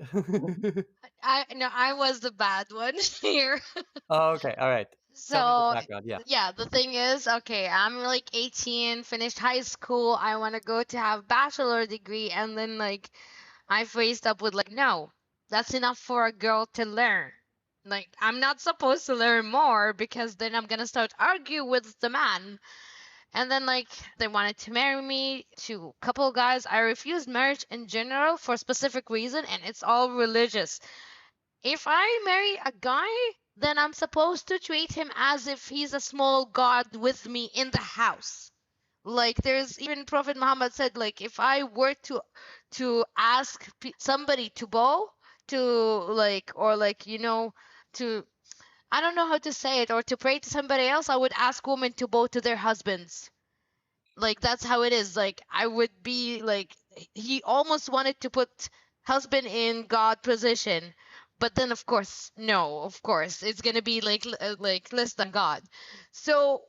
[SPEAKER 3] I was the bad one here.
[SPEAKER 2] Oh, okay, all right. Tell me the
[SPEAKER 3] So
[SPEAKER 2] background. Yeah.
[SPEAKER 3] yeah, the thing is, okay, I'm like 18, finished high school. I want to go to have bachelor degree, and then like I've raised up with like, no, that's enough for a girl to learn. Like I'm not supposed to learn more because then I'm gonna start argue with the man. And then like they wanted to marry me to a couple guys. I refused marriage in general for a specific reason, and it's all religious. If I marry a guy, then I'm supposed to treat him as if he's a small god with me in the house. Like there's even Prophet Muhammad said like if I were to ask somebody to bow to like or like to I don't know how to say it, or to pray to somebody else, I would ask women to bow to their husbands. Like that's how it is. Like I would be like he almost wanted to put husband in God position, but then of course no, of course it's gonna be like less than God. So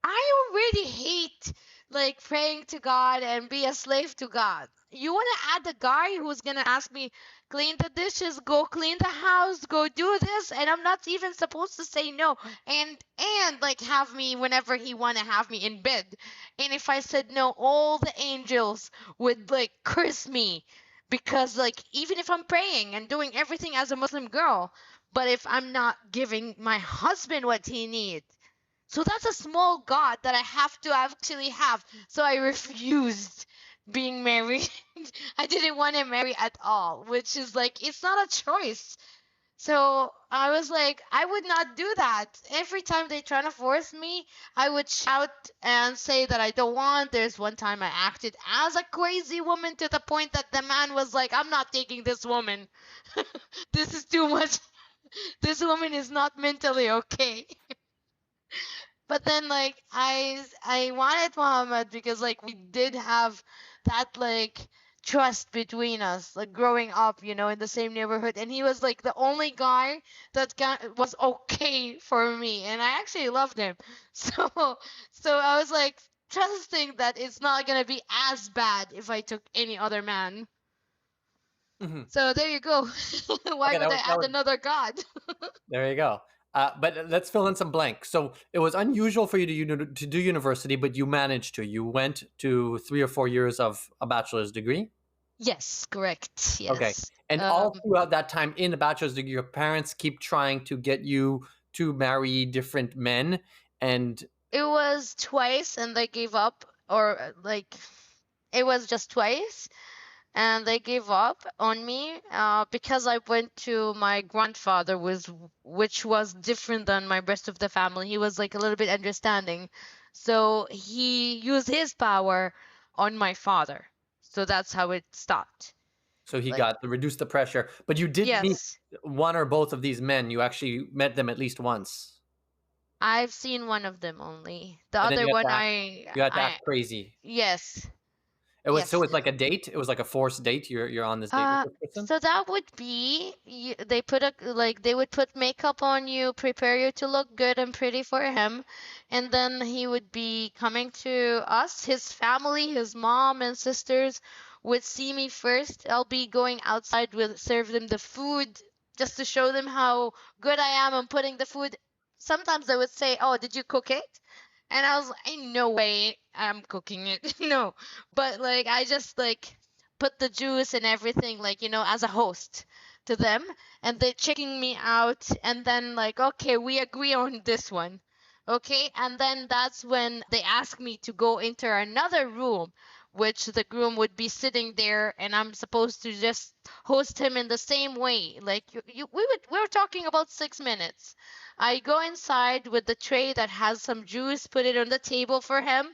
[SPEAKER 3] I already hate like praying to God and be a slave to God. You want to add a guy who's gonna ask me clean the dishes, go clean the house, go do this, and I'm not even supposed to say no, and like have me whenever he want to have me in bed. And if I said no, all the angels would like curse me, because like even if I'm praying and doing everything as a Muslim girl, but if I'm not giving my husband what he needs, so that's a small God that I have to actually have. So I refused being married. I didn't want to marry at all, which is like it's not a choice. So I was like, I would not do that. Every time they try to force me, I would shout and say that I don't want. There's one time I acted as a crazy woman to the point that the man was like, I'm not taking this woman. This is too much. This woman is not mentally okay. But then like I wanted Muhammad because like we did have that like trust between us, like growing up, in the same neighborhood. And he was like the only guy that was okay for me, and I actually loved him. So I was like trusting that it's not gonna be as bad if I took any other man. So there you go. Why would I add another god?
[SPEAKER 2] There you go. But let's fill in some blanks. So it was unusual for you to do university, but you managed to. You went to 3 or 4 years of a bachelor's degree?
[SPEAKER 3] Yes, correct. Yes.
[SPEAKER 2] Okay. And all throughout that time in the bachelor's degree, your parents keep trying to get you to marry different men. And
[SPEAKER 3] it was twice and they gave up, or like it was just twice. And they gave up on me because I went to my grandfather, which was different than my rest of the family. He was like a little bit understanding. So he used his power on my father. So that's how it stopped.
[SPEAKER 2] So he got to reduce the pressure. But you did meet one or both of these men. You actually met them at least once.
[SPEAKER 3] I've seen one of them only. The other one,
[SPEAKER 2] you got that crazy.
[SPEAKER 3] Yes.
[SPEAKER 2] So it's like a date. It was like a forced date. You're on this date with this person.
[SPEAKER 3] So that would be they would put makeup on you, prepare you to look good and pretty for him, and then he would be coming to us. His family, his mom and sisters would see me first. I'll be going outside with serve them the food just to show them how good I am on putting the food. Sometimes they would say, "Oh, did you cook it?" And I was like, no way I'm cooking it. No. But like I just like put the juice and everything, like, as a host to them, and they're checking me out, and then like, okay, we agree on this one. Okay, and then that's when they ask me to go into another room, which the groom would be sitting there, and I'm supposed to just host him in the same way. Like we were talking about 6 minutes. I go inside with the tray that has some juice, put it on the table for him,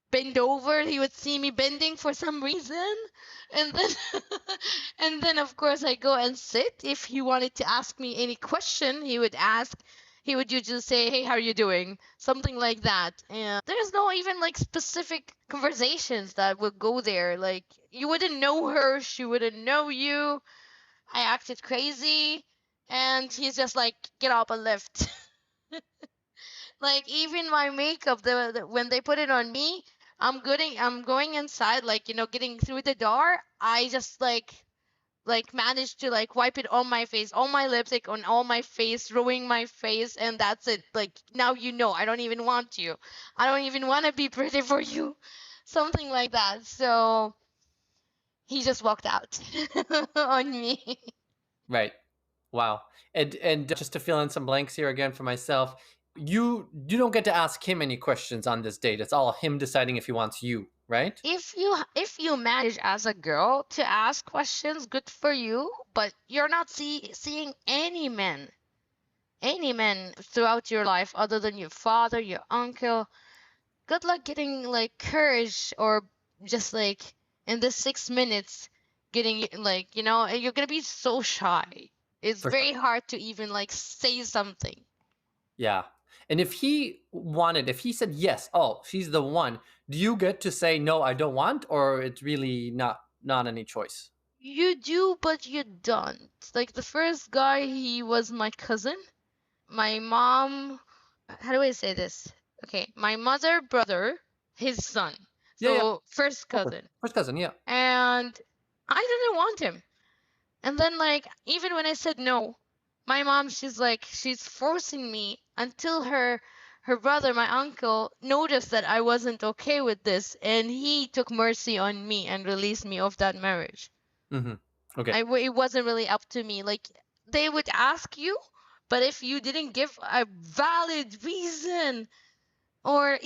[SPEAKER 3] bend over. He would see me bending for some reason, and then and then of course I go and sit. If he wanted to ask me any question, he would ask. He would usually say, "Hey, how are you doing?" Something like that. And there's no even like specific conversations that would go there. Like you wouldn't know her, she wouldn't know you. I acted crazy, and he's just like, "Get up and left." Like even my makeup, when they put it on me, I'm going inside, like getting through the door. I just like managed to like wipe it on my face, on my lipstick, on all my face, ruining my face, and that's it. Like now I don't even want you. I don't even want to be pretty for you. Something like that. So he just walked out on me.
[SPEAKER 2] Right. Wow. And just to fill in some blanks here again for myself, you don't get to ask him any questions on this date. It's all him deciding if he wants you, right?
[SPEAKER 3] If you manage as a girl to ask questions, good for you. But you're not seeing any men throughout your life other than your father, your uncle. Good luck getting like courage, or just like in the 6 minutes getting like you're gonna be so shy. It's very hard to even like say something.
[SPEAKER 2] Yeah. And if he said yes, oh, she's the one, do you get to say no, I don't want, or it's really not any choice?
[SPEAKER 3] You do, but you don't. Like the first guy, he was my cousin. My mom, how do I say this? Okay, my mother, brother, his son. So first cousin.
[SPEAKER 2] First cousin, yeah.
[SPEAKER 3] And I didn't want him. And then like even when I said no, my mom, she's forcing me until her brother, my uncle, noticed that I wasn't okay with this, and he took mercy on me and released me of that marriage.
[SPEAKER 2] Mm-hmm. Okay.
[SPEAKER 3] It wasn't really up to me. Like they would ask you, but if you didn't give a valid reason, or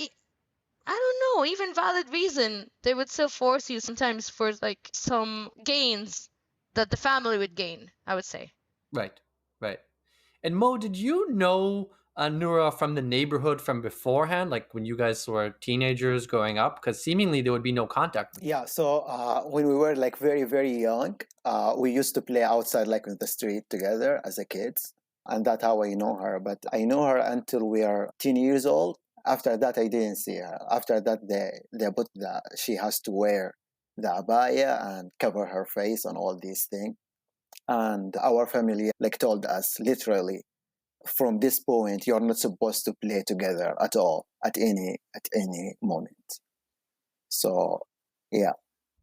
[SPEAKER 3] I don't know, even valid reason, they would still force you sometimes for like some gains that the family would gain, I would say.
[SPEAKER 2] Right. And Mo, did you know Nourah from the neighborhood from beforehand, like when you guys were teenagers growing up? Because seemingly there would be no contact.
[SPEAKER 4] Yeah, so when we were like very, very young, we used to play outside like in the street together as a kids. And that's how I know her. But I know her until we are 10 years old. After that, I didn't see her. After that, they put she has to wear the abaya and cover her face and all these things. And our family like told us literally, from this point, you're not supposed to play together at all at any moment. So, yeah.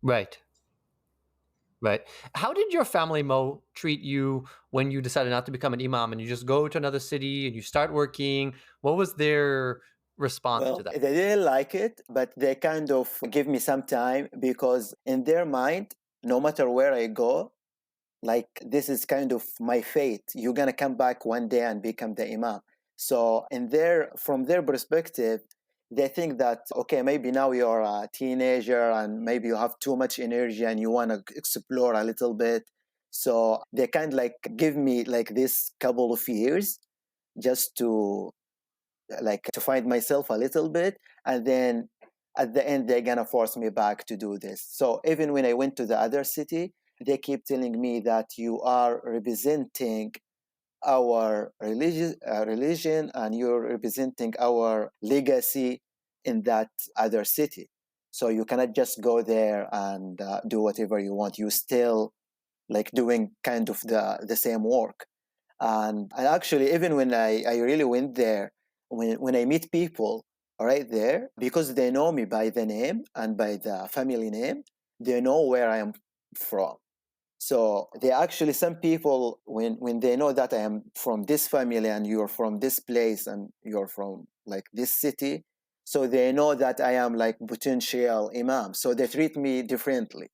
[SPEAKER 2] Right. Right. How did your family, Mo, treat you when you decided not to become an imam and you just go to another city and you start working? What was their response to
[SPEAKER 4] Well,
[SPEAKER 2] that?
[SPEAKER 4] they didn't like it, but they kind of give me some time because in their mind, no matter where I go, like this is kind of my fate. You're gonna come back one day and become the imam. So from their perspective, they think that okay, maybe now you're a teenager and maybe you have too much energy and you want to explore a little bit. So they kind of like give me like this couple of years just to like to find myself a little bit, and then at the end they're gonna force me back to do this. So even when I went to the other city, they keep telling me that you are representing our religion and you're representing our legacy in that other city. So you cannot just go there and do whatever you want. You still like doing kind of the same work. And actually, even when I really went there, when I meet people right there, because they know me by the name and by the family name, they know where I am from. So they actually, some people, when they know that I am from this family and you're from this place and you're from like this city, so they know that I am like potential imam. So they treat me differently.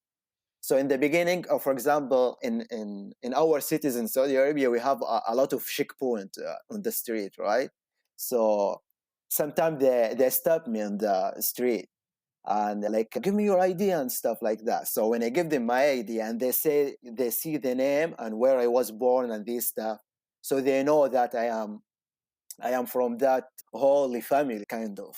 [SPEAKER 4] So in the beginning, for example, in our cities in Saudi Arabia, we have a lot of checkpoint on the street, right? So sometimes they stop me on the street and they're like, give me your ID and stuff like that. So when I give them my ID and they say they see the name and where I was born and this stuff, so they know that I am from that holy family kind of.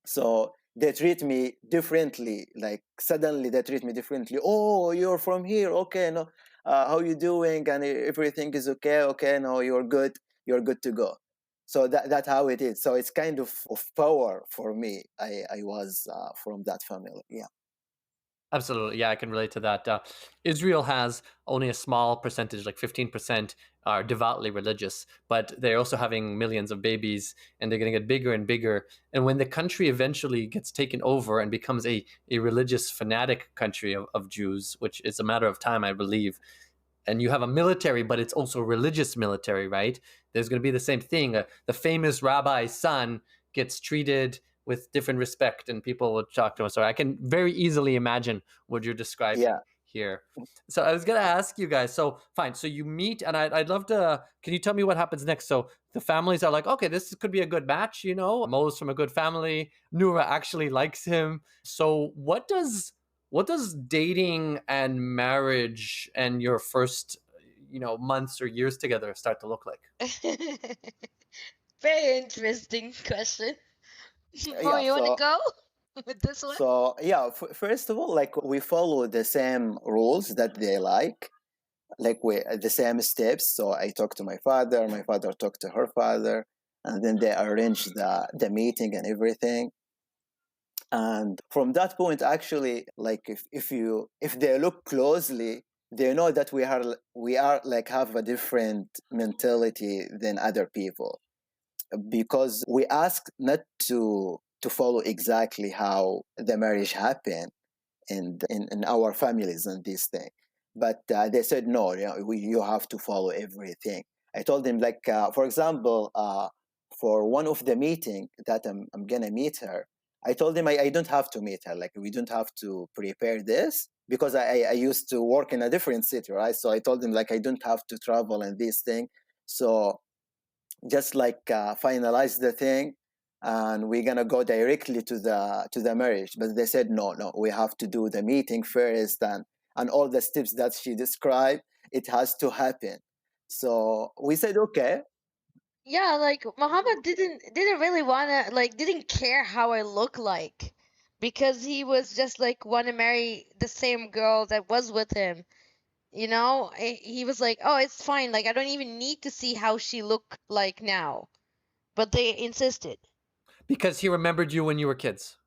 [SPEAKER 4] So they treat me differently. Like suddenly they treat me differently. Oh, you're from here. Okay, no, how you doing? And everything is okay. Okay, no, you're good. You're good to go. So that's how it is. So it's kind of power for me. I was from that family. Yeah.
[SPEAKER 2] Absolutely. Yeah, I can relate to that. Israel has only a small percentage, like 15%, are devoutly religious, but they're also having millions of babies and they're going to get bigger and bigger. And when the country eventually gets taken over and becomes a religious fanatic country of Jews, which is a matter of time, I believe, and you have a military, but it's also religious military, right? There's going to be the same thing. The famous rabbi's son gets treated with different respect and people will talk to him. So I can very easily imagine what you're describing
[SPEAKER 4] Yeah.
[SPEAKER 2] here. So I was going to ask you guys, so fine. So you meet and I'd love to, can you tell me what happens next? So the families are like, okay, this could be a good match. You know, Mo's from a good family. Nourah actually likes him. So what does dating and marriage and your first, months or years together start to look like?
[SPEAKER 3] Very interesting question. Mo,
[SPEAKER 4] Yeah.
[SPEAKER 3] you want to go with this one?
[SPEAKER 4] So yeah, first of all, like we follow the same rules that they like we the same steps. So I talked to my father talked to her father, and then they arranged the meeting and everything. And from that point, actually, like if they look closely, they know that we are like have a different mentality than other people, because we ask not to follow exactly how the marriage happened in our families and this thing. But they said, no, you have to follow everything. I told them, like, for example, for one of the meeting that I'm going to meet her, I told them I don't have to meet her. Like, we don't have to prepare this because I used to work in a different city, right? So I told them, like, I don't have to travel and this thing. So just like finalize the thing and we're gonna go directly to the marriage. But they said no, we have to do the meeting first, and all the steps that she described, it has to happen. So we said okay.
[SPEAKER 3] Yeah, like Muhammad didn't really wanna didn't care how I look like, because he was just like wanna marry the same girl that was with him. You know, he was like, "Oh, it's fine. Like I don't even need to see how she look like now." But they insisted.
[SPEAKER 2] Because he remembered you when you were kids.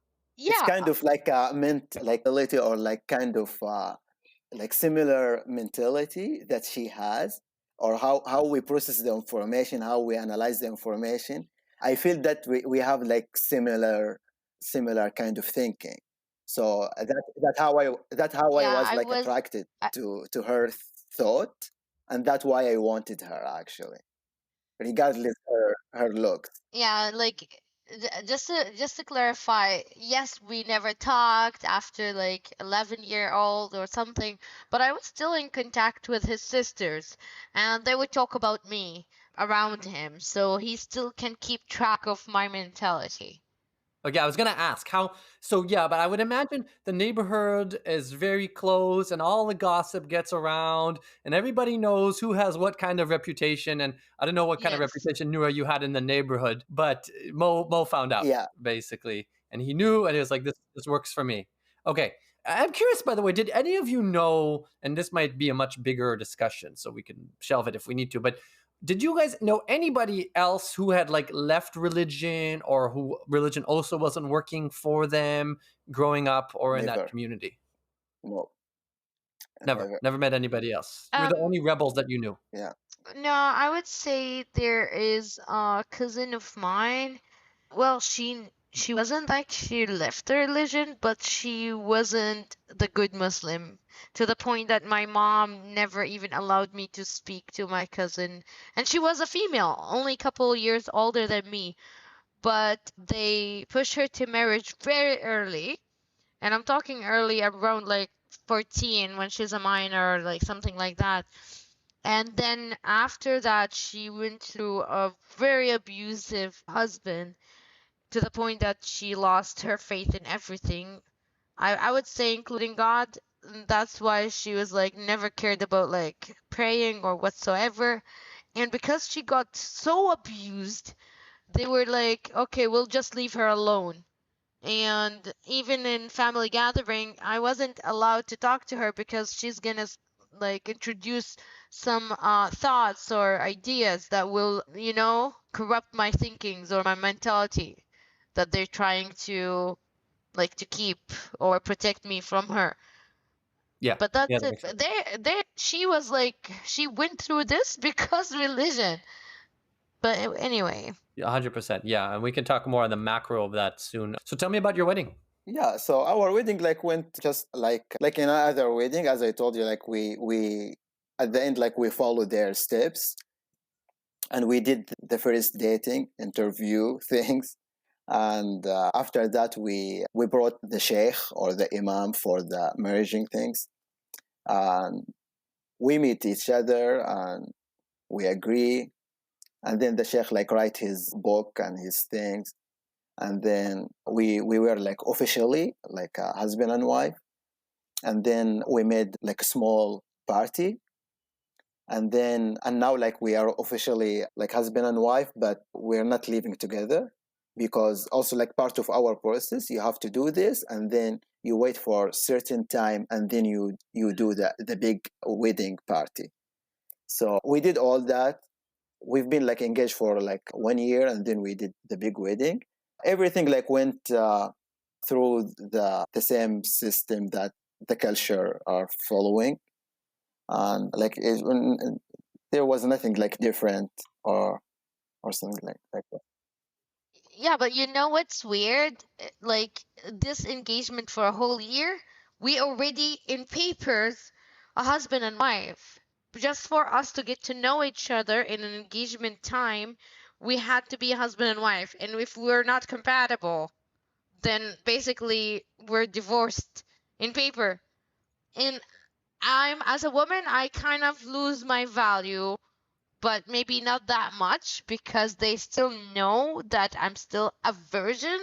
[SPEAKER 4] it's
[SPEAKER 3] Yeah,
[SPEAKER 4] kind of like a mentality, or like kind of like similar mentality that she has, or how we process the information, how we analyze the information. I feel that we have like similar kind of thinking. So that's how I
[SPEAKER 3] yeah,
[SPEAKER 4] was
[SPEAKER 3] I
[SPEAKER 4] like
[SPEAKER 3] was.
[SPEAKER 4] attracted to her thought, and that's why I wanted her, actually, regardless her looks.
[SPEAKER 3] Yeah, like just to clarify, yes, we never talked after like 11-year-old or something, but I was still in contact with his sisters, and they would talk about me around him, so he still can keep track of my mentality.
[SPEAKER 2] Okay, I was gonna ask how. So yeah, but I would imagine the neighborhood is very close, and all the gossip gets around, and everybody knows who has what kind of reputation. And I don't know what kind of
[SPEAKER 3] Yes.
[SPEAKER 2] reputation Nourah you had in the neighborhood, but Mo found out
[SPEAKER 4] Yeah,
[SPEAKER 2] basically, and he knew, and he was like, "This works for me." Okay, I'm curious. By the way, did any of you know? And this might be a much bigger discussion, so we can shelve it if we need to. But did you guys know anybody else who had like left religion, or who religion also wasn't working for them growing up or in that
[SPEAKER 4] never.
[SPEAKER 2] community?
[SPEAKER 4] No,
[SPEAKER 2] Never.
[SPEAKER 4] never.
[SPEAKER 2] Never met anybody else. You're the
[SPEAKER 3] Um,
[SPEAKER 2] only rebels that you knew.
[SPEAKER 4] Yeah,
[SPEAKER 3] no, I would say there is a cousin of mine. Well, she wasn't like she left the religion, but she wasn't the good Muslim, to the point that my mom never even allowed me to speak to my cousin. And she was a female, only a couple years older than me, but they pushed her to marriage very early. And I'm talking early, around like 14, when she's a minor, like something like that. And then after that, she went through a very abusive husband, to the point that she lost her faith in everything. I would say, including God. That's why she was like never cared about like praying or whatsoever. And because she got so abused, they were like, okay, we'll just leave her alone. And even in family gathering, I wasn't allowed to talk to her because she's gonna like introduce some thoughts or ideas that will, corrupt my thinkings or my mentality, that they're trying to like to keep or protect me from her.
[SPEAKER 2] Yeah.
[SPEAKER 3] But
[SPEAKER 2] Yeah,
[SPEAKER 3] that's
[SPEAKER 2] that
[SPEAKER 3] it.
[SPEAKER 2] makes sense.
[SPEAKER 3] There, she was like, she went through this because religion. But anyway,
[SPEAKER 2] Yeah, 100%. Yeah, and we can talk more on the macro of that soon. So tell me about your wedding.
[SPEAKER 4] yeah. So our wedding like went just like in other wedding, as I told you. Like we at the end, like we followed their steps, and we did the first dating interview things. And after that, we brought the sheikh or the imam for the merging things, and we meet each other and we agree. And then the sheikh like write his book and his things, and then we were like officially like a husband and wife. And then we made like a small party, and now like we are officially like husband and wife, but we're not living together, because also like part of our process, you have to do this, and then you wait for certain time, and then you do the big wedding party. So we did all that. We've been like engaged for like 1 year, and then we did the big wedding. Everything like went through the same system that the culture are following, and like there was nothing like different or something like that.
[SPEAKER 3] yeah, but you know what's weird? Like this engagement for a whole year, we already in papers a husband and wife. Just for us to get to know each other in an engagement time, we had to be a husband and wife. And if we're not compatible, then basically we're divorced in paper. And as a woman, I kind of lose my value, but maybe not that much, because they still know that I'm still a virgin.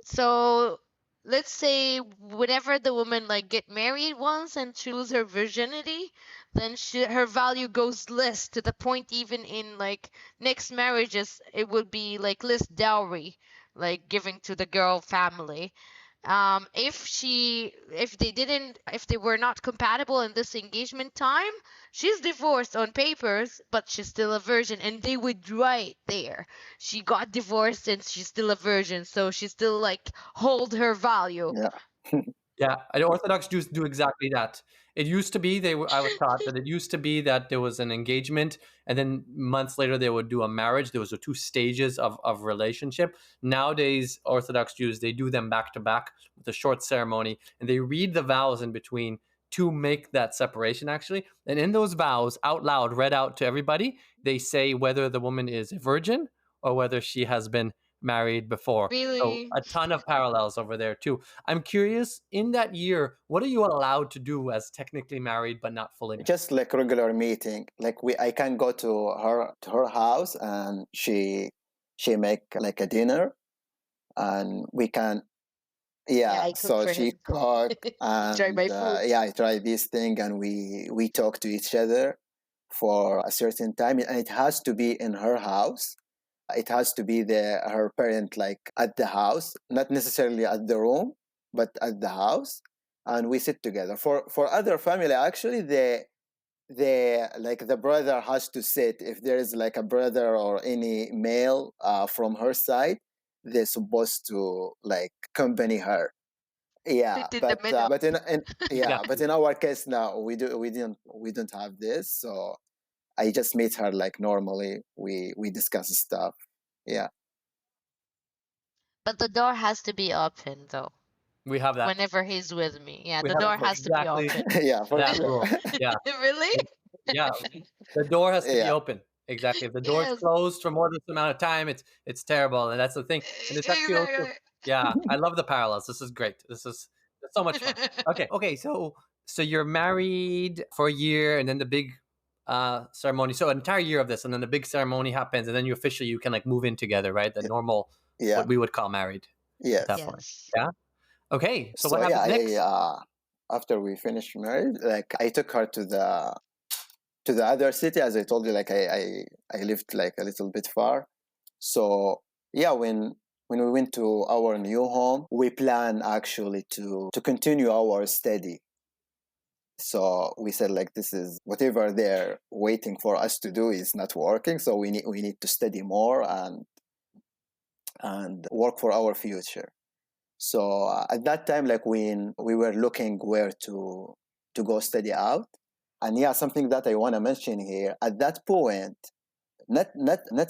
[SPEAKER 3] So let's say whenever the woman like get married once and she lose her virginity, then her value goes less, to the point even in like next marriages it would be like less dowry, like giving to the girl family. If they were not compatible in this engagement time, she's divorced on papers, but she's still a virgin, and they would write there, she got divorced and she's still a virgin, so she still like hold her value.
[SPEAKER 4] Yeah.
[SPEAKER 2] Yeah, and Orthodox Jews do exactly that. It used to be I was taught that it used to be that there was an engagement, and then months later they would do a marriage. There was the two stages of relationship. Nowadays, Orthodox Jews, they do them back to back with a short ceremony, and they read the vows in between to make that separation actually. And in those vows, out loud, read out to everybody, they say whether the woman is a virgin or whether she has been married before. So
[SPEAKER 3] Really?
[SPEAKER 2] a ton of parallels over there too. I'm curious, in that year, what are you allowed to do as technically married but not fully married?
[SPEAKER 4] Just like regular meeting. Like I can go to her house, and she make like a dinner, and we can. Yeah,
[SPEAKER 3] I cook
[SPEAKER 4] so
[SPEAKER 3] for
[SPEAKER 4] she
[SPEAKER 3] him.
[SPEAKER 4] cook,
[SPEAKER 3] Try
[SPEAKER 4] and
[SPEAKER 3] my food.
[SPEAKER 4] yeah, I try this thing, and we talk to each other for a certain time, and it has to be in her house. It has to be her parent like at the house, not necessarily at the room, but at the house, and we sit together. For other family, actually, they like the brother has to sit. If there is like a brother or any male from her side, they're supposed to like accompany her. Yeah,
[SPEAKER 3] Sit in the middle.
[SPEAKER 4] but in
[SPEAKER 2] Yeah.
[SPEAKER 4] yeah, but in our case now, we don't have this. So I just meet her like normally. We discuss stuff. Yeah.
[SPEAKER 3] But the door has to be open though.
[SPEAKER 2] We have that.
[SPEAKER 3] Whenever he's with me. Yeah,
[SPEAKER 2] We
[SPEAKER 3] the
[SPEAKER 2] have
[SPEAKER 3] door has to be
[SPEAKER 2] exactly
[SPEAKER 3] open.
[SPEAKER 4] Yeah, for
[SPEAKER 2] that
[SPEAKER 4] sure.
[SPEAKER 2] rule. Yeah.
[SPEAKER 3] Really?
[SPEAKER 2] Yeah. The door has to be
[SPEAKER 4] Yeah.
[SPEAKER 2] open. Exactly. If the door is
[SPEAKER 3] Yes.
[SPEAKER 2] closed for more than this amount of time, it's terrible. And that's the thing. And it's actually also,
[SPEAKER 3] Exactly.
[SPEAKER 2] yeah, I love the parallels. This is great. This is so much fun. Okay. So you're married for a year, and then the big ceremony. So an entire year of this, and then the big ceremony happens, and then you can like move in together, right? The normal,
[SPEAKER 4] Yeah.
[SPEAKER 2] what we would call married
[SPEAKER 4] Yes.
[SPEAKER 2] at that point.
[SPEAKER 3] Yes.
[SPEAKER 2] Yeah. Okay. So what
[SPEAKER 4] So
[SPEAKER 2] happens
[SPEAKER 4] yeah,
[SPEAKER 2] next?
[SPEAKER 4] after we finished marriage, like I took her to the other city, as I told you. Like I lived like a little bit far. So yeah, when we went to our new home, we plan actually to continue our study. So we said like, this is whatever they're waiting for us to do is not working. So we need to study more and work for our future. So at that time, like when we were looking where to go study out, and yeah, something that I want to mention here at that point, not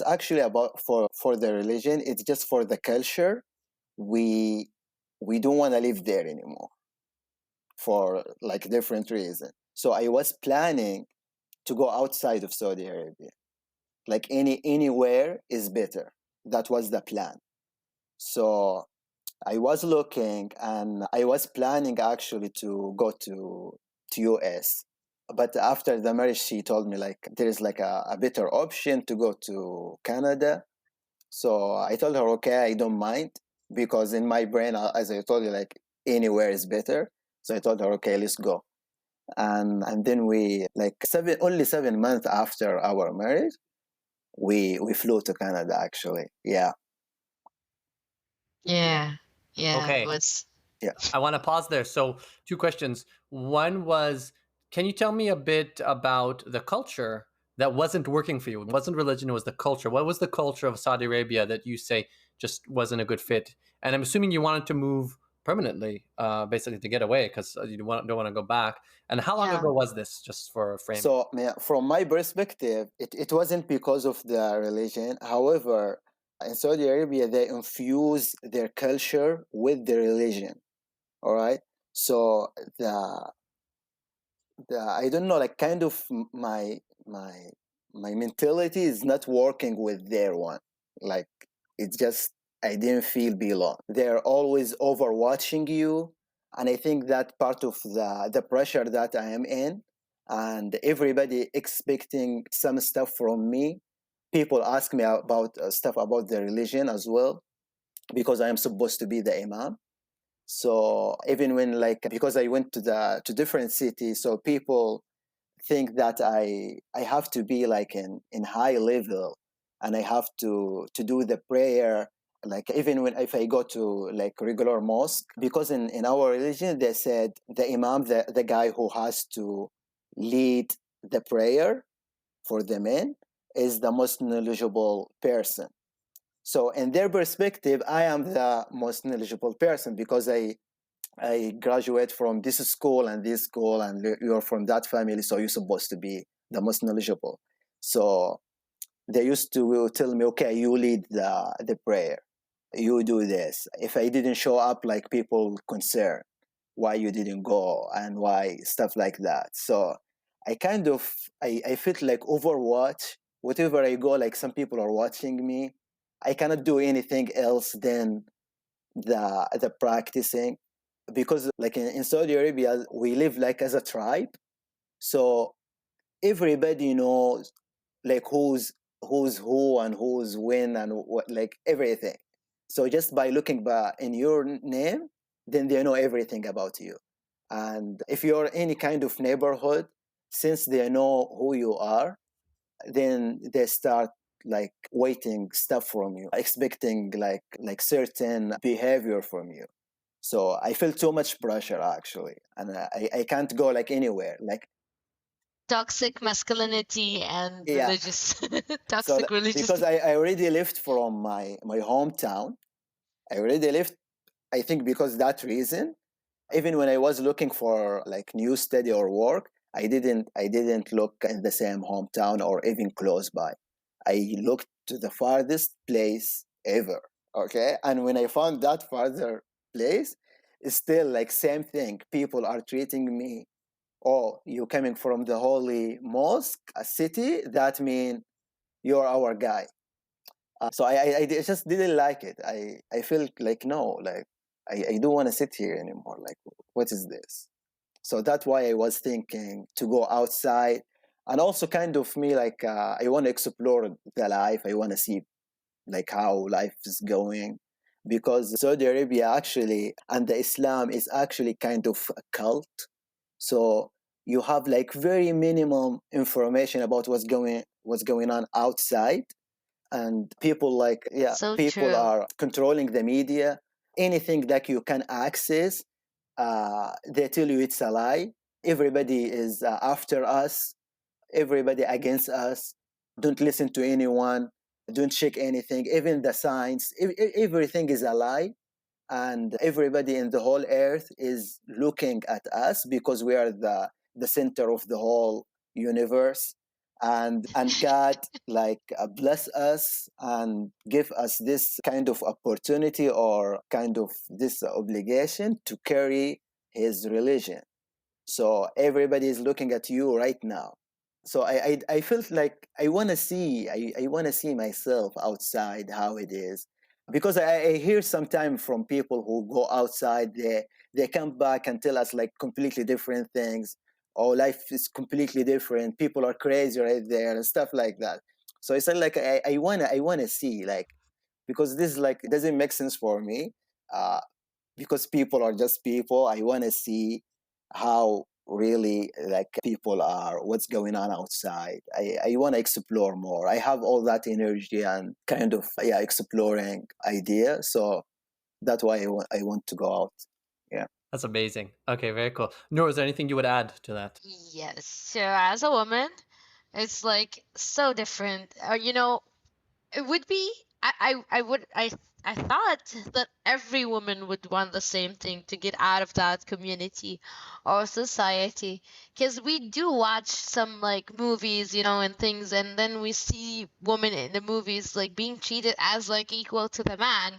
[SPEAKER 4] actually about for the religion, it's just for the culture. We don't want to live there anymore for like different reasons. So I was planning to go outside of Saudi Arabia, like anywhere is better. That was the plan. So I was looking, and I was planning actually to go to US. But after the marriage, she told me like there is like a better option to go to Canada. So I told her, okay, I don't mind, because in my brain, as I told you, like anywhere is better. So I told her, okay, let's go. And then we like only 7 months after our marriage, we flew to Canada actually. Yeah.
[SPEAKER 3] Yeah. Yeah.
[SPEAKER 2] Okay.
[SPEAKER 3] It was.
[SPEAKER 4] Yeah.
[SPEAKER 2] I want to pause there. So, two questions. One was, can you tell me a bit about the culture that wasn't working for you? It wasn't religion, it was the culture. What was the culture of Saudi Arabia that you say just wasn't a good fit? And I'm assuming you wanted to move permanently, basically to get away because you don't want to go back. And how long
[SPEAKER 3] Yeah.
[SPEAKER 2] ago was this, just for a frame?
[SPEAKER 4] So yeah, from my perspective, it wasn't because of the religion. However, in Saudi Arabia, they infuse their culture with the religion. All right. So the I don't know, like kind of my mentality is not working with their one. Like it's just I didn't feel belong. They're always overwatching you, and I think that part of the pressure that I am in, and everybody expecting some stuff from me. People ask me about stuff about the religion as well, because I am supposed to be the imam. So even when like, because I went to different cities, so people think that I have to be like in high level, and I have to do the prayer like even when if I go to like regular mosque, because in our religion they said the imam, the guy who has to lead the prayer for the men, is the most knowledgeable person. So in their perspective, I am the most knowledgeable person because I graduate from this school and this school, and you're from that family, so you're supposed to be the most knowledgeable. So they used to tell me, okay, you lead the prayer, you do this. If I didn't show up, like people concerned why you didn't go and why stuff like that. So I kind of I felt like overwatch. Whatever I go, like some people are watching me. I cannot do anything else than the practicing, because like in Saudi Arabia we live like as a tribe, so everybody knows like who's who and who's when and what, like everything. So just by looking in your name, then they know everything about you. And if you're any kind of neighborhood, since they know who you are, then they start like waiting stuff from you, expecting like certain behavior from you. So I feel too much pressure actually, and I can't go like anywhere. Like
[SPEAKER 3] Toxic masculinity and
[SPEAKER 4] yeah,
[SPEAKER 3] religious
[SPEAKER 4] so
[SPEAKER 3] toxic religious.
[SPEAKER 4] because I already left from my hometown. I already left. I think because that reason. Even when I was looking for like new study or work, I didn't look in the same hometown or even close by. I looked to the farthest place ever. Okay, and when I found that farther place, it's still like same thing. People are treating me, oh, you coming from the holy mosque, a city, that mean you're our guy. So I just didn't like it. I feel like no, like I don't want to sit here anymore. Like what is this? So that's why I was thinking to go outside, and also kind of me like I want to explore the life. I want to see like how life is going, because Saudi Arabia actually and the Islam is actually kind of a cult. So you have like very minimum information about what's going on outside, and people like yeah,
[SPEAKER 3] So
[SPEAKER 4] people
[SPEAKER 3] true.
[SPEAKER 4] are controlling the media. Anything that you can access, they tell you it's a lie. Everybody is after us, everybody against us. Don't listen to anyone, don't check anything, even the signs. Everything is a lie, and everybody in the whole earth is looking at us because we are the center of the whole universe. And God like bless us and give us this kind of opportunity or kind of this obligation to carry his religion. So everybody is looking at you right now. So I felt like I want to see myself outside how it is, because I hear sometimes from people who go outside, they come back and tell us like completely different things. Oh, life is completely different, people are crazy right there and stuff like that. So it's like I wanna see, like, because this like doesn't make sense for me. Because people are just people. I want to see how really like people are, what's going on outside. I want to explore more. I have all that energy and kind of yeah exploring idea. So that's why I want to go out. Yeah.
[SPEAKER 2] That's amazing. Okay, very cool. Noor, is there anything you would add to that?
[SPEAKER 3] Yes. So as a woman, it's like so different. It would be I thought that every woman would want the same thing, to get out of that community or society, because we do watch some like movies, and things, and then we see women in the movies like being treated as like equal to the man,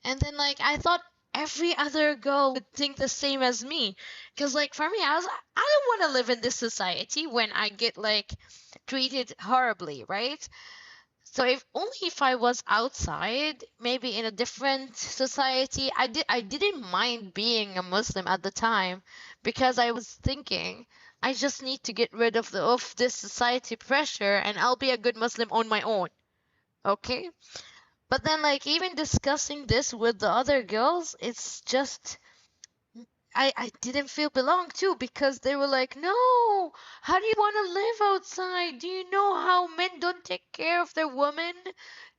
[SPEAKER 3] and then like I thought every other girl would think the same as me, because like for me I was like, I don't want to live in this society when I get like treated horribly, right? So if I was outside, maybe in a different society, I didn't mind being a Muslim at the time, because I was thinking I just need to get rid of this society pressure and I'll be a good Muslim on my own. Okay? But then like even discussing this with the other girls, it's just I didn't feel belong too, because they were like, no, how do you want to live outside? Do you know how men don't take care of their women?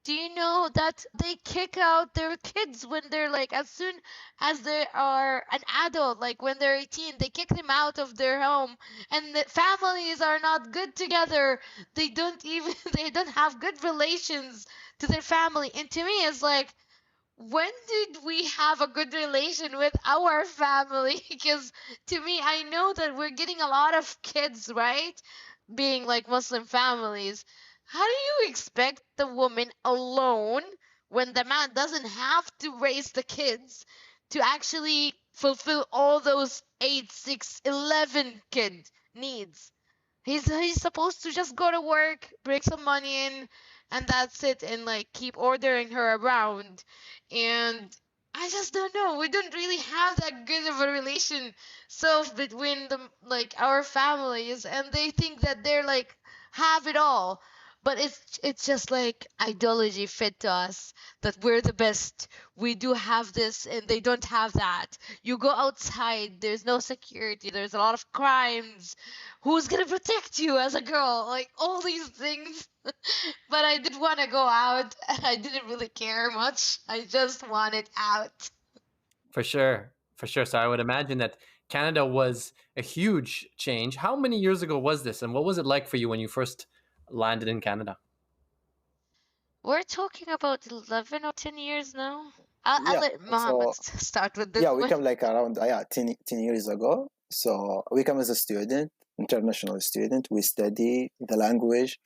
[SPEAKER 3] Do you know that they kick out their kids when they're like, as soon as they are an adult, like when they're 18, they kick them out of their home, and the families are not good together. They don't even, they don't have good relations to their family. And to me, it's like, when did we have a good relation with our family? Because to me, I know that we're getting a lot of kids, right? Being like Muslim families. How do you expect the woman alone, when the man doesn't have to raise the kids, to actually fulfill all those 8, 6, 11 kid needs? He's supposed to just go to work, bring some money in, and that's it, and like keep ordering her around. And I just don't know. We don't really have that good of a relation between the like our families, and they think that they're like have it all. But it's just like ideology fit to us that we're the best. We do have this and they don't have that. You go outside, there's no security, there's a lot of crimes. Who's gonna protect you as a girl? Like all these things. But I did want to go out. I didn't really care much. I just wanted out.
[SPEAKER 2] For sure. For sure. So I would imagine that Canada was a huge change. How many years ago was this? And what was it like for you when you first landed in Canada?
[SPEAKER 3] We're talking about 11 or 10 years now. I'll
[SPEAKER 4] Yeah.
[SPEAKER 3] let Mohammed
[SPEAKER 4] So
[SPEAKER 3] start with this
[SPEAKER 4] yeah, we
[SPEAKER 3] one.
[SPEAKER 4] come like around 10 years ago. So we come as a student, international student. We study the language,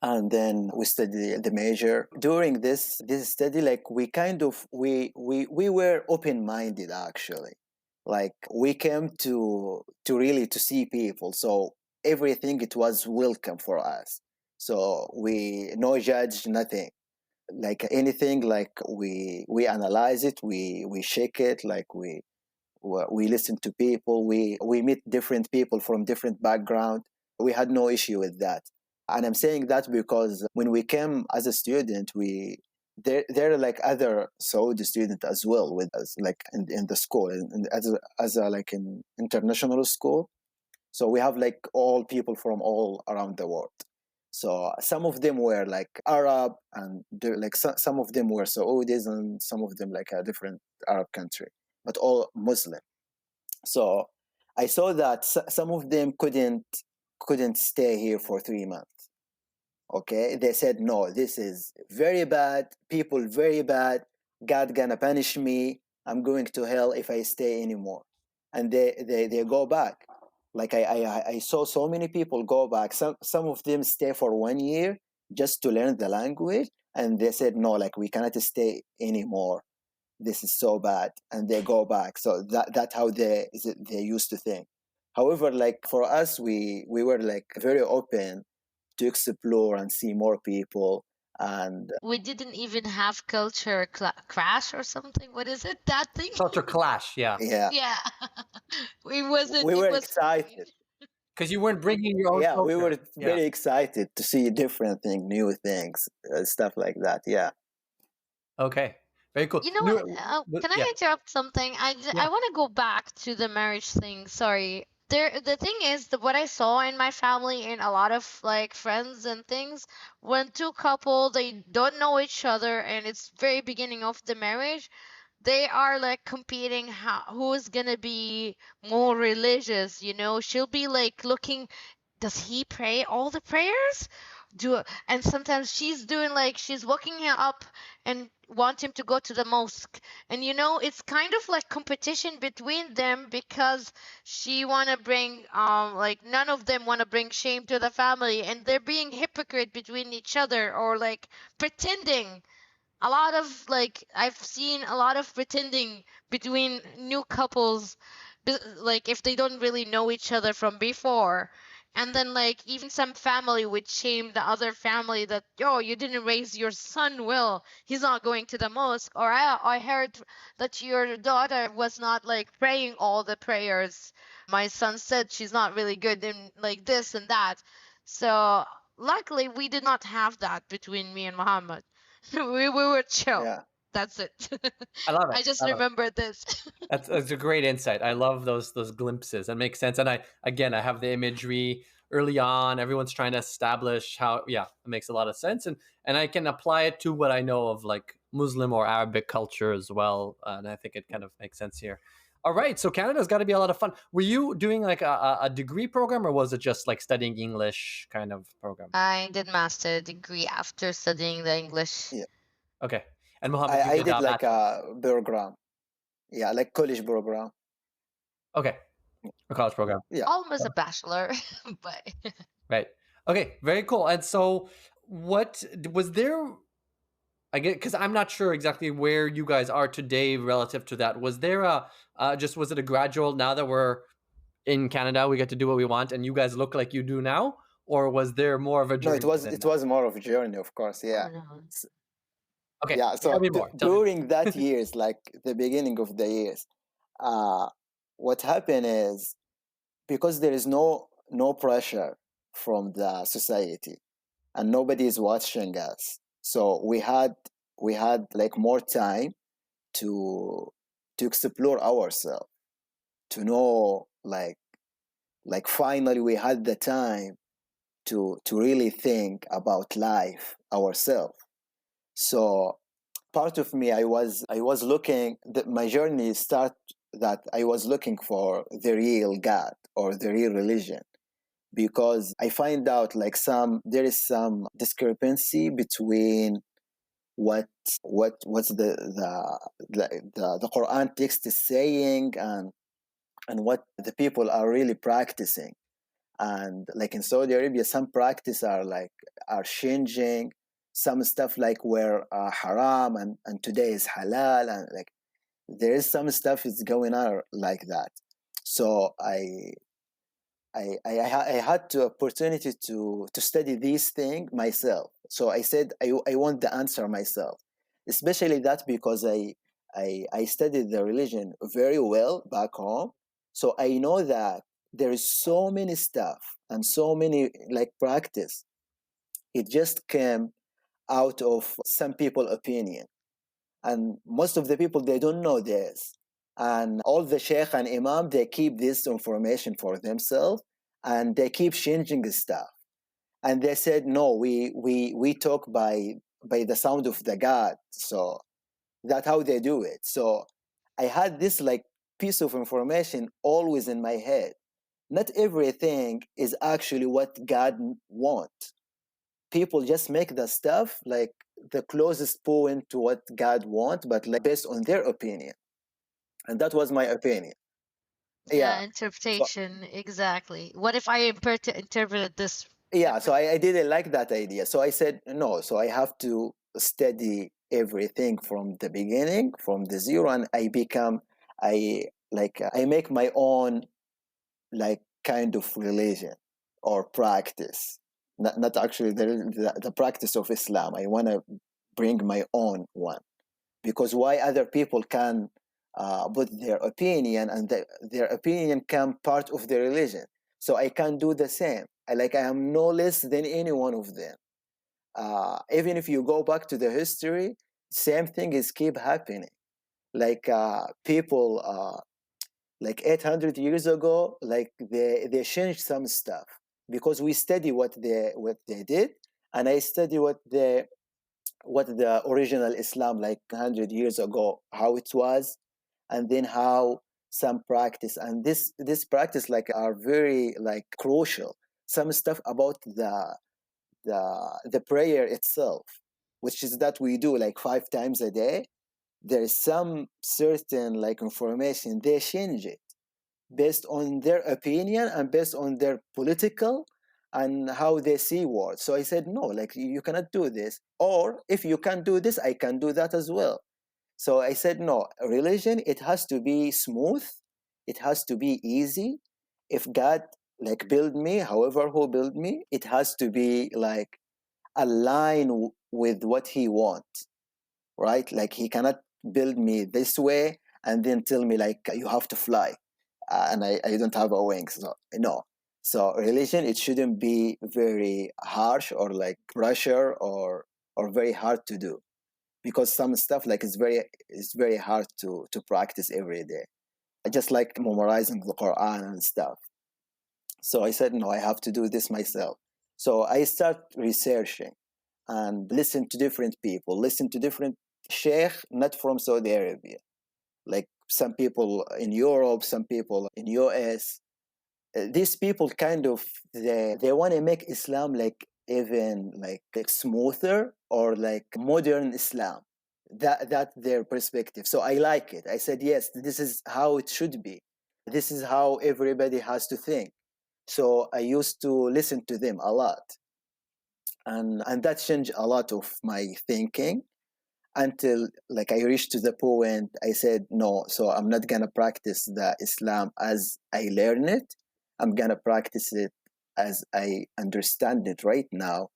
[SPEAKER 4] and then we study the major. During this study, like we kind of we were open minded actually. Like we came to really to see people. So everything it was welcome for us. So we no judge nothing. Like anything, like we analyze it, we shake it, like we listen to people, we meet different people from different background. We had no issue with that. And I'm saying that because when we came as a student, there are like other Saudi students as well with us, like in the school, as a like an international school. So we have like all people from all around the world. So some of them were like Arab, and like some of them were Saudis, and some of them like a different Arab country, but all Muslim. So I saw that some of them couldn't stay here for 3 months. Okay, they said no, this is very bad. People very bad. God gonna punish me. I'm going to hell if I stay anymore. And they go back. Like I saw so many people go back. Some of them stay for 1 year just to learn the language, and they said no, like we cannot stay anymore. This is so bad, and they go back. So that's how they used to think. However, like for us, we were like very open to explore and see more people. And
[SPEAKER 3] We didn't even have culture crash or something. What is it? That thing?
[SPEAKER 2] Culture clash, yeah.
[SPEAKER 4] yeah,
[SPEAKER 3] Yeah. We wasn't.
[SPEAKER 4] we
[SPEAKER 3] It
[SPEAKER 4] were
[SPEAKER 3] was
[SPEAKER 4] excited.
[SPEAKER 2] Because you weren't bringing your own
[SPEAKER 4] Yeah,
[SPEAKER 2] culture.
[SPEAKER 4] we were
[SPEAKER 2] Yeah.
[SPEAKER 4] very excited to see different things, new things, stuff like that. Yeah.
[SPEAKER 2] Okay. Very cool.
[SPEAKER 3] You know what? Can I
[SPEAKER 2] Yeah.
[SPEAKER 3] interrupt something?
[SPEAKER 2] Yeah.
[SPEAKER 3] I want to go back to the marriage thing. Sorry. The thing is that what I saw in my family and a lot of like friends and things, when two couple they don't know each other and it's very beginning of the marriage, they are like competing who's gonna be more religious, you know? She'll be like looking, does he pray all the prayers? And sometimes she's doing like she's walking him up and want him to go to the mosque. And you know, it's kind of like competition between them because she wanna bring like none of them wanna bring shame to the family, and they're being hypocrite between each other or like pretending. A lot of like I've seen a lot of pretending between new couples, like if they don't really know each other from before. And then like even some family would shame the other family that, yo, you didn't raise your son well, he's not going to the mosque, or I heard that your daughter was not like praying all the prayers. My son said she's not really good in like this and that. So luckily we did not have that between me and Muhammad. we were chill.
[SPEAKER 4] Yeah.
[SPEAKER 3] That's it.
[SPEAKER 2] I love it.
[SPEAKER 3] I just
[SPEAKER 2] love it.
[SPEAKER 3] remembered this.
[SPEAKER 2] That's a great insight. I love those glimpses. That makes sense. And I have the imagery early on. Everyone's trying to establish how, yeah, it makes a lot of sense. And I can apply it to what I know of like Muslim or Arabic culture as well. And I think it kind of makes sense here. All right. So Canada's got to be a lot of fun. Were you doing like a degree program, or was it just like studying English kind of program?
[SPEAKER 3] I did master degree after studying the English.
[SPEAKER 4] Yeah.
[SPEAKER 2] Okay. And Mohammed, you
[SPEAKER 4] I
[SPEAKER 2] did
[SPEAKER 4] did like
[SPEAKER 2] bachelor's.
[SPEAKER 4] a program. Yeah, like college program.
[SPEAKER 2] Okay. A college program.
[SPEAKER 4] Yeah.
[SPEAKER 3] Almost a bachelor, but
[SPEAKER 2] Right. Okay. Very cool. And so, what was there? I get, because I'm not sure exactly where you guys are today relative to that. Was there was it a gradual? Now that we're in Canada, we get to do what we want, and you guys look like you do now, or was there more of a
[SPEAKER 4] No,
[SPEAKER 2] journey?
[SPEAKER 4] it was more of a journey, of course. Yeah.
[SPEAKER 3] oh, no.
[SPEAKER 2] Okay.
[SPEAKER 4] Yeah. So
[SPEAKER 2] Tell me more. Tell me more.
[SPEAKER 4] during that years, like the beginning of the years, what happened is, because there is no pressure from the society and nobody is watching us, so we had like more time to explore ourselves, to know like finally we had the time to really think about life ourselves. So part of me, I was looking, my journey start that I was looking for the real God or the real religion, because I find out like there is some discrepancy between what's the Quran text is saying and what the people are really practicing. And like in Saudi Arabia, some practice are changing, some stuff like where haram and today is halal, and like there is some stuff is going on like that. So I had the opportunity to study these things myself. So I said I want the answer myself, especially that because I studied the religion very well back home. So I know that there is so many stuff and so many like practice. It just came out of some people opinion, and most of the people they don't know this, and all the sheikh and imam they keep this information for themselves, and they keep changing the stuff. And they said no, we talk by the sound of the God. So that's how they do it. So I had this like piece of information always in my head. Not everything is actually what God wants. People just make the stuff like the closest point to what God wants, but like based on their opinion. And that was my opinion.
[SPEAKER 3] Yeah,
[SPEAKER 4] Yeah. So
[SPEAKER 3] interpretation, exactly. What if I interpreted this
[SPEAKER 4] yeah, so
[SPEAKER 3] different?
[SPEAKER 4] I didn't like that idea. So I said no. So I have to study everything from the beginning, from the zero, and I make my own like kind of religion or practice. Not actually the practice of Islam. I want to bring my own one, because why other people can put their opinion, and their opinion can part of the religion, so I can do the same. I am no less than any one of them. Even if you go back to the history, same thing is keep happening. Like people like 800 years ago, like they changed some stuff because we study what they did, and I study what the original Islam like 100 years ago how it was, and then how some practice, and this practice like are very like crucial. Some stuff about the prayer itself, which is that we do like 5 times a day. There is some certain like information they change it based on their opinion and based on their political and how they see words. So I said, no, like you cannot do this. Or if you can do this, I can do that as well. So I said, no, religion, it has to be smooth. It has to be easy. If God like build me, however who build me, it has to be like align with what he wants, right? Like he cannot build me this way and then tell me like you have to fly, and I don't have a wings. So, no. So religion, it shouldn't be very harsh or like pressure or very hard to do, because some stuff like it's very hard to practice every day. I just like memorizing the Quran and stuff. So I said, no, I have to do this myself. So I start researching and listen to different people, listen to different sheikh, not from Saudi Arabia, like some people in Europe, some people in US. These people kind of, they want to make Islam like even like smoother or like modern Islam. That their perspective. So I like it. I said, yes, this is how it should be. This is how everybody has to think. So I used to listen to them a lot, and that changed a lot of my thinking until like I reached to the point I said no. So I'm not gonna practice the Islam as I learn it. I'm gonna practice it as I understand it right now,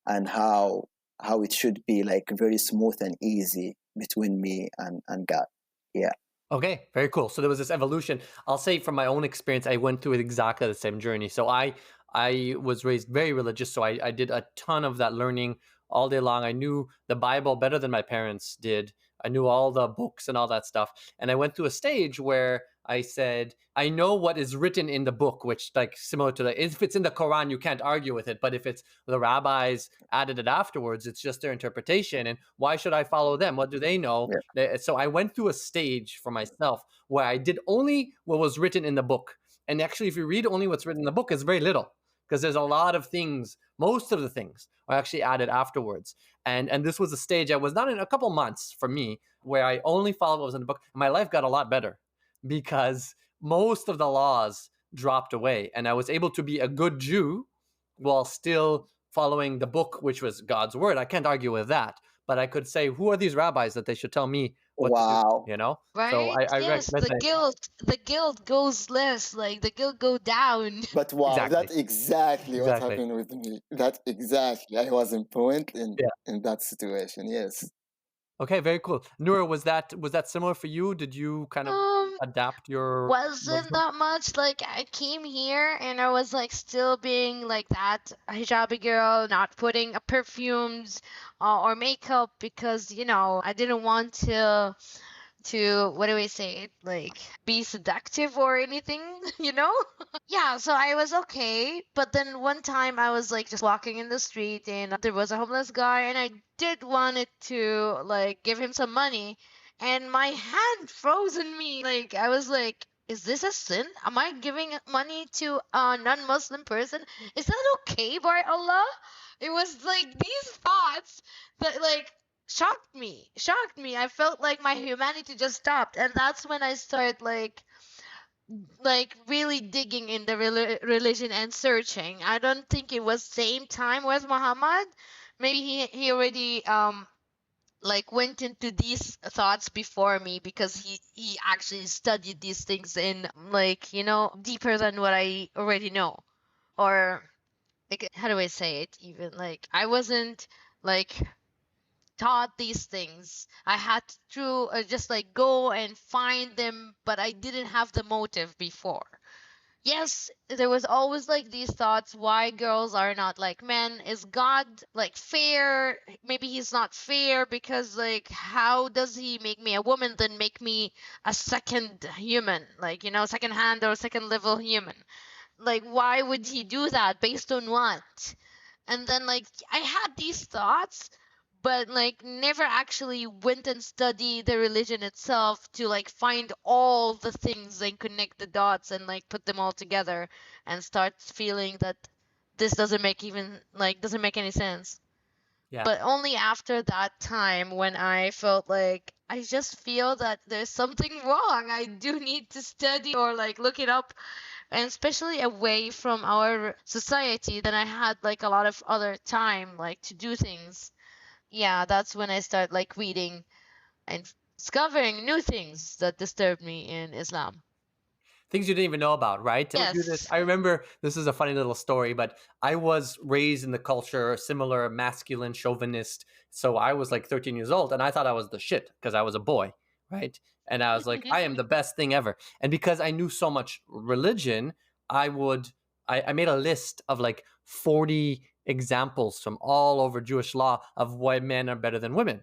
[SPEAKER 4] and how it should be like very smooth and easy between me and God. Yeah.
[SPEAKER 2] Okay, very cool. So there was this evolution. I'll say from my own experience, I went through exactly the same journey. So I was raised very religious, so I did a ton of that learning all day long. I knew the Bible better than my parents did. I knew all the books and all that stuff. And I went through a stage where I said, I know what is written in the book, which like similar to the, if it's in the Quran, you can't argue with it. But if it's the rabbis added it afterwards, it's just their interpretation. And why should I follow them? What do they know? So I went through a stage for myself where I did only what was written in the book. And actually, if you read only what's written in the book, it's very little, because there's a lot of things, most of the things are actually added afterwards. And this was a stage I was not in a couple months for me where I only followed what was in the book. And my life got a lot better because most of the laws dropped away. And I was able to be a good Jew while still following the book, which was God's word. I can't argue with that. But I could say, who are these rabbis that they should tell me what
[SPEAKER 4] Wow.
[SPEAKER 2] to do, you know? So
[SPEAKER 3] Right?
[SPEAKER 2] I
[SPEAKER 3] Yes,
[SPEAKER 2] recommend that.
[SPEAKER 3] the guilt goes less, like the guilt go down.
[SPEAKER 4] But wow,
[SPEAKER 2] Exactly.
[SPEAKER 4] that's exactly what
[SPEAKER 2] Exactly.
[SPEAKER 4] happened with me. That exactly. I was in point
[SPEAKER 2] Yeah.
[SPEAKER 4] in that situation. Yes.
[SPEAKER 2] Okay, very cool. Nourah, was that similar for you? Did you kind of adapt your
[SPEAKER 3] Wasn't
[SPEAKER 2] wisdom?
[SPEAKER 3] that much. Like I came here and I was like still being like that hijabi girl, not putting perfumes or makeup because I didn't want to what do we say, like be seductive or anything, you know? Yeah, so I was okay, but then one time I was like just walking in the street and there was a homeless guy and I did wanted to like give him some money and my hand froze in me. Like I was like, is this a sin? Am I giving money to a non-Muslim person? Is that okay by Allah? It was like these thoughts that like shocked me. I felt like my humanity just stopped, and that's when I started like really digging in the religion and searching. I don't think it was same time with Muhammad. Maybe he already like went into these thoughts before me because he actually studied these things in like deeper than what I already know. Or like, how do I say it, even like I wasn't like taught these things. I had to just like go and find them, but I didn't have the motive before. Yes, there was always like these thoughts, why girls are not like men. Is God like fair? Maybe he's not fair because like how does he make me a woman then make me a second human, like second hand or second level human? Like why would he do that, based on what? And then like I had these thoughts, but like never actually went and studied the religion itself to like find all the things and connect the dots and like put them all together and start feeling that this doesn't make any sense.
[SPEAKER 2] Yeah.
[SPEAKER 3] But only after that time, when I felt like I just feel that there's something wrong, I do need to study or like look it up, and especially away from our society, then I had like a lot of other time like to do things. Yeah, that's when I start like reading and discovering new things that disturbed me in Islam.
[SPEAKER 2] Things you didn't even know about, right? So do this.
[SPEAKER 3] Yes.
[SPEAKER 2] I remember, this is a funny little story, but I was raised in the culture similar, masculine, chauvinist. So I was like 13 years old and I thought I was the shit because I was a boy, right? And I was like, I am the best thing ever. And because I knew so much religion, I made a list of like 40 examples from all over Jewish law of why men are better than women.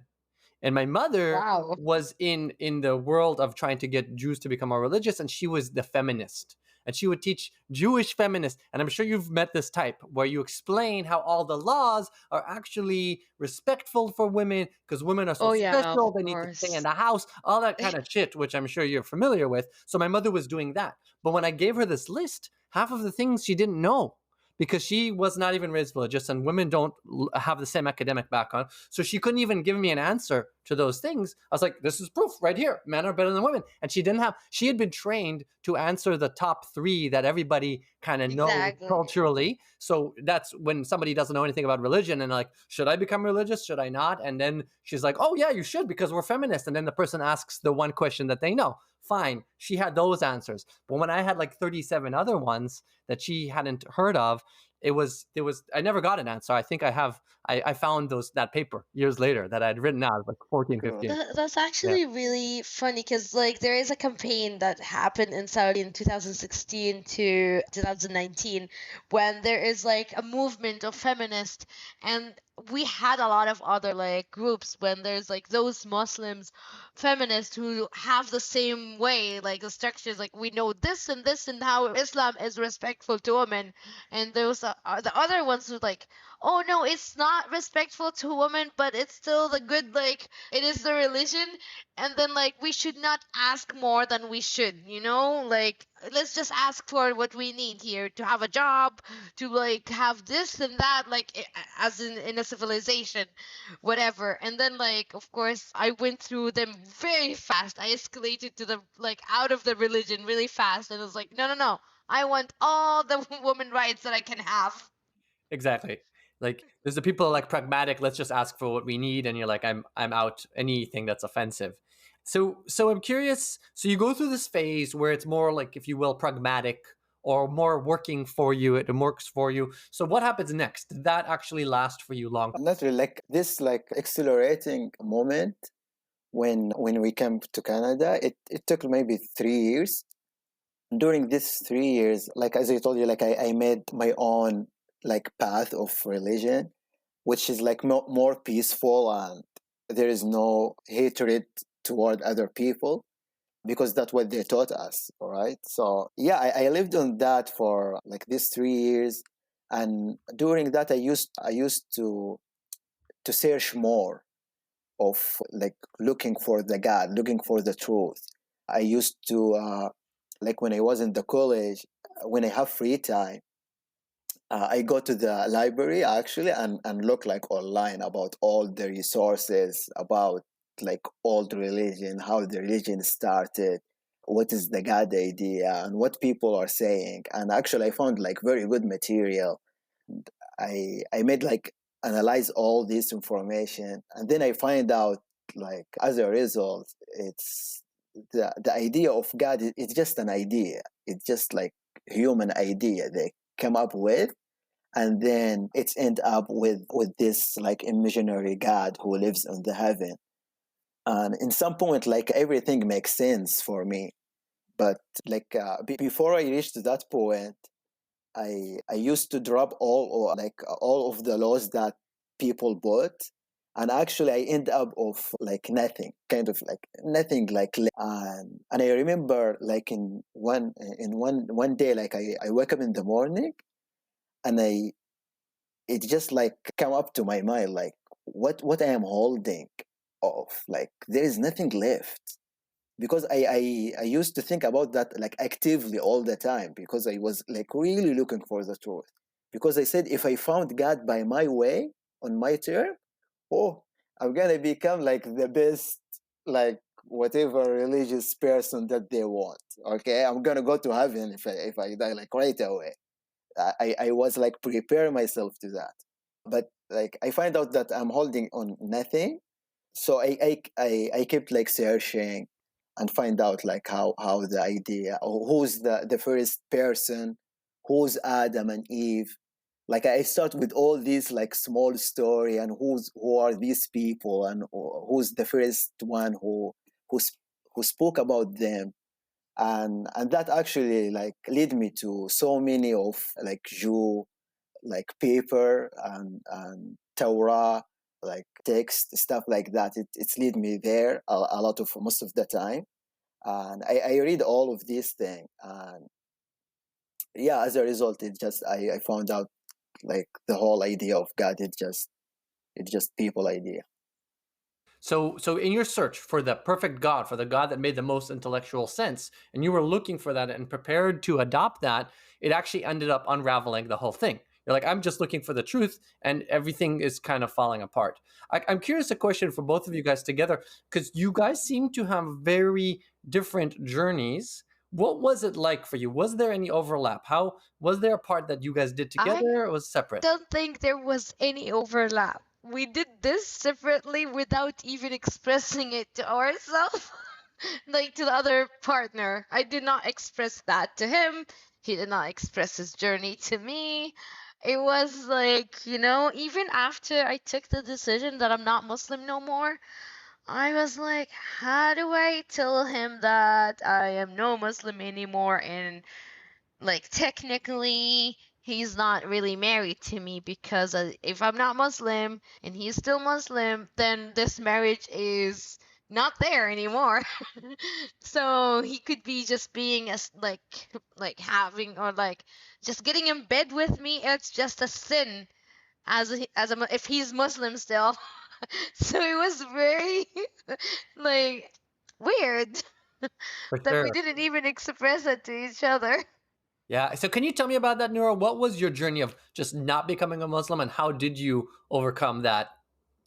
[SPEAKER 2] And my mother
[SPEAKER 3] Wow.
[SPEAKER 2] was in the world of trying to get Jews to become more religious, and she was the feminist. And she would teach Jewish feminists. And I'm sure you've met this type where you explain how all the laws are actually respectful for women because women are so
[SPEAKER 3] Oh yeah, of
[SPEAKER 2] special. They need to stay in
[SPEAKER 3] course.
[SPEAKER 2] the house, all that kind of shit, which I'm sure you're familiar with. So my mother was doing that. But when I gave her this list, half of the things she didn't know because she was not even raised religious and women don't have the same academic background. So she couldn't even give me an answer to those things. I was like, this is proof right here. Men are better than women. And she had been trained to answer the top 3 that everybody kind of knows
[SPEAKER 3] Exactly.
[SPEAKER 2] culturally. So that's when somebody doesn't know anything about religion and like, should I become religious? Should I not? And then she's like, oh yeah, you should because we're feminists. And then the person asks the one question that they know. Fine. She had those answers. But when I had like 37 other ones that she hadn't heard of, I never got an answer. I think I found that paper years later that I had written out like 14,
[SPEAKER 4] Cool.
[SPEAKER 2] 15.
[SPEAKER 3] That's actually really funny because like there is a campaign that happened in Saudi in 2016 to 2019 when there is like a movement of feminists, and we had a lot of other like groups when there's like those Muslims feminists who have the same way, like the structures, like we know this and how Islam is respectful to women, and those are the other ones who like, oh no, it's not respectful to women, but it's still the good, like it is the religion. And then like we should not ask more than we should, you know, like let's just ask for what we need here to have a job, to like have this and that, like as in a civilization, whatever. And then like of course I went through them very fast. I escalated to the like out of the religion really fast, and it was like no, I want all the woman rights that I can have.
[SPEAKER 2] Exactly. Like there's the people like pragmatic, let's just ask for what we need, and you're like, I'm out anything that's offensive. So I'm curious, so you go through this phase where it's more like, if you will, pragmatic or more working for you, it works for you. So what happens next? Did that actually last for you long?
[SPEAKER 4] Not really like this like accelerating moment when we came to Canada. It took maybe 3 years. During these 3 years, like as I told you, like I made my own like path of religion, which is like more peaceful, and there is no hatred toward other people because that's what they taught us. All right. So yeah, I lived on that for like these 3 years. And during that I used to search more of like looking for the God, looking for the truth. I used to like when I was in the college, when I have free time, I go to the library actually and look like online about all the resources about like old religion, how the religion started, what is the God idea, and what people are saying. And actually, I found like very good material. I made like analyze all this information, and then I find out like as a result, it's the idea of God. It's just an idea. It's just like human idea they came up with, and then it's end up with this like imaginary God who lives in the heaven. And in some point, like everything makes sense for me. But like before I reached that point, I used to drop all of the laws that people bought, and actually I end up of like nothing, kind of like nothing, like and I remember like in one day, like I wake up in the morning, and it just like come up to my mind like what I am holding of, like there is nothing left. Because I used to think about that like actively all the time, because I was like really looking for the truth. Because I said, if I found God by my way, on my term, oh, I'm gonna become like the best, like whatever religious person that they want. Okay, I'm gonna go to heaven if I die like right away. I was like prepare myself to that. But like I find out that I'm holding on nothing. So I kept like searching and find out like how the idea, or who's the first person, who's Adam and Eve. Like I start with all these like small story, and who are these people, and who's the first one who spoke about them. And that actually like led me to so many of like Jew like paper and Torah like text, stuff like that. It's lead me there a lot of most of the time. And I read all of these things. And yeah, as a result, I found out like the whole idea of God, it's just people idea.
[SPEAKER 2] So in your search for the perfect God, for the God that made the most intellectual sense, and you were looking for that and prepared to adopt that, it actually ended up unraveling the whole thing. You're like, I'm just looking for the truth, and everything is kind of falling apart. I'm curious, a question for both of you guys together, because you guys seem to have very different journeys. What was it like for you? Was there any overlap? How was there a part that you guys did
[SPEAKER 3] I
[SPEAKER 2] together, or was separate?
[SPEAKER 3] don't think there was any overlap. We did this separately without even expressing it to ourselves, like to the other partner. I did not express that to him. He did not express his journey to me. It was like, even after I took the decision that I'm not Muslim no more, I was like, how do I tell him that I am no Muslim anymore? And like technically he's not really married to me, because if I'm not Muslim and he's still Muslim, then this marriage is not there anymore. So he could be just being as like having, or like just getting in bed with me, it's just a sin if he's Muslim still. So it was very like weird
[SPEAKER 2] For
[SPEAKER 3] that we
[SPEAKER 2] sure.
[SPEAKER 3] didn't even express it to each other.
[SPEAKER 2] Yeah. So can you tell me about that, Nourah? What was your journey of just not becoming a Muslim, and how did you overcome that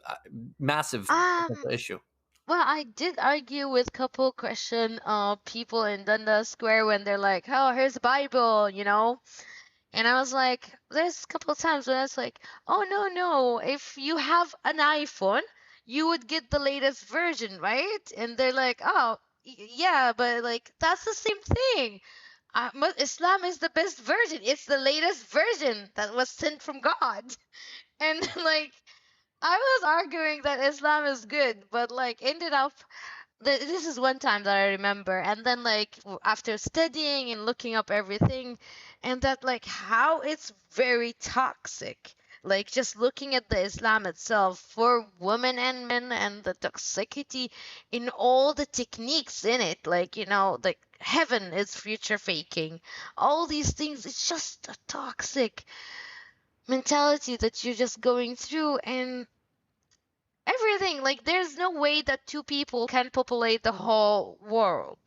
[SPEAKER 2] uh, massive
[SPEAKER 3] Um,
[SPEAKER 2] issue?
[SPEAKER 3] well, I did argue with couple Christian people in Dundas Square when they're like, "Oh, here's the Bible," and I was like, there's a couple of times when I was like, "Oh no, no! If you have an iPhone, you would get the latest version, right?" And they're like, "Oh, yeah, but like that's the same thing. Islam is the best version. It's the latest version that was sent from God." And like I was arguing that Islam is good, but like ended up this is one time that I remember, and then like after studying and looking up everything, and that like how it's very toxic. Like just looking at the Islam itself for women and men, and the toxicity in all the techniques in it, like like heaven is future faking, all these things. It's just a toxic mentality that you're just going through, and everything, like there's no way that two people can populate the whole world.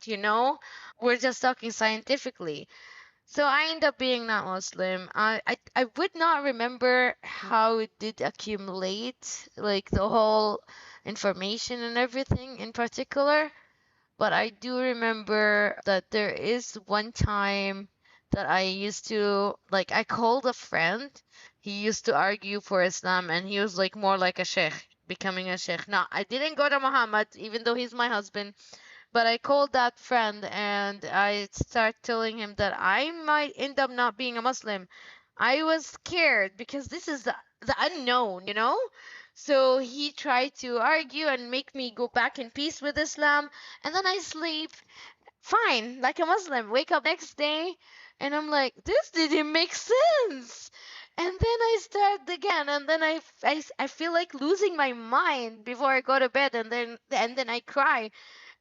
[SPEAKER 3] We're just talking scientifically. So I end up being not Muslim. I would not remember how it did accumulate, like the whole information and everything in particular, but I do remember that there is one time that I used to, like, I called a friend. He used to argue for Islam, and he was like more like a sheikh, becoming a sheikh. No, I didn't go to Muhammad, even though he's my husband, but I called that friend and I start telling him that I might end up not being a Muslim. I was scared because this is the unknown. So he tried to argue and make me go back in peace with Islam, and then I sleep fine, like a Muslim. Wake up next day, and I'm like, this didn't make sense. And then I start again, and then I feel like losing my mind before I go to bed, and then I cry.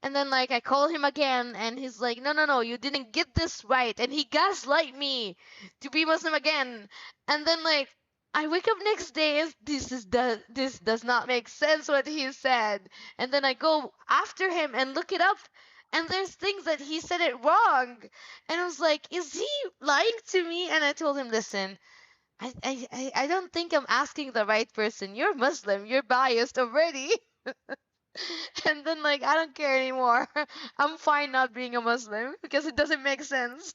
[SPEAKER 3] And then like I call him again, and he's like, no, no, no, you didn't get this right, and he gaslight me to be Muslim again. And then like I wake up next day, and this does not make sense what he said. And then I go after him and look it up, and there's things that he said it wrong. And I was like, is he lying to me? And I told him, listen, I don't think I'm asking the right person. You're Muslim. You're biased already. And then like I don't care anymore. I'm fine not being a Muslim because it doesn't make sense.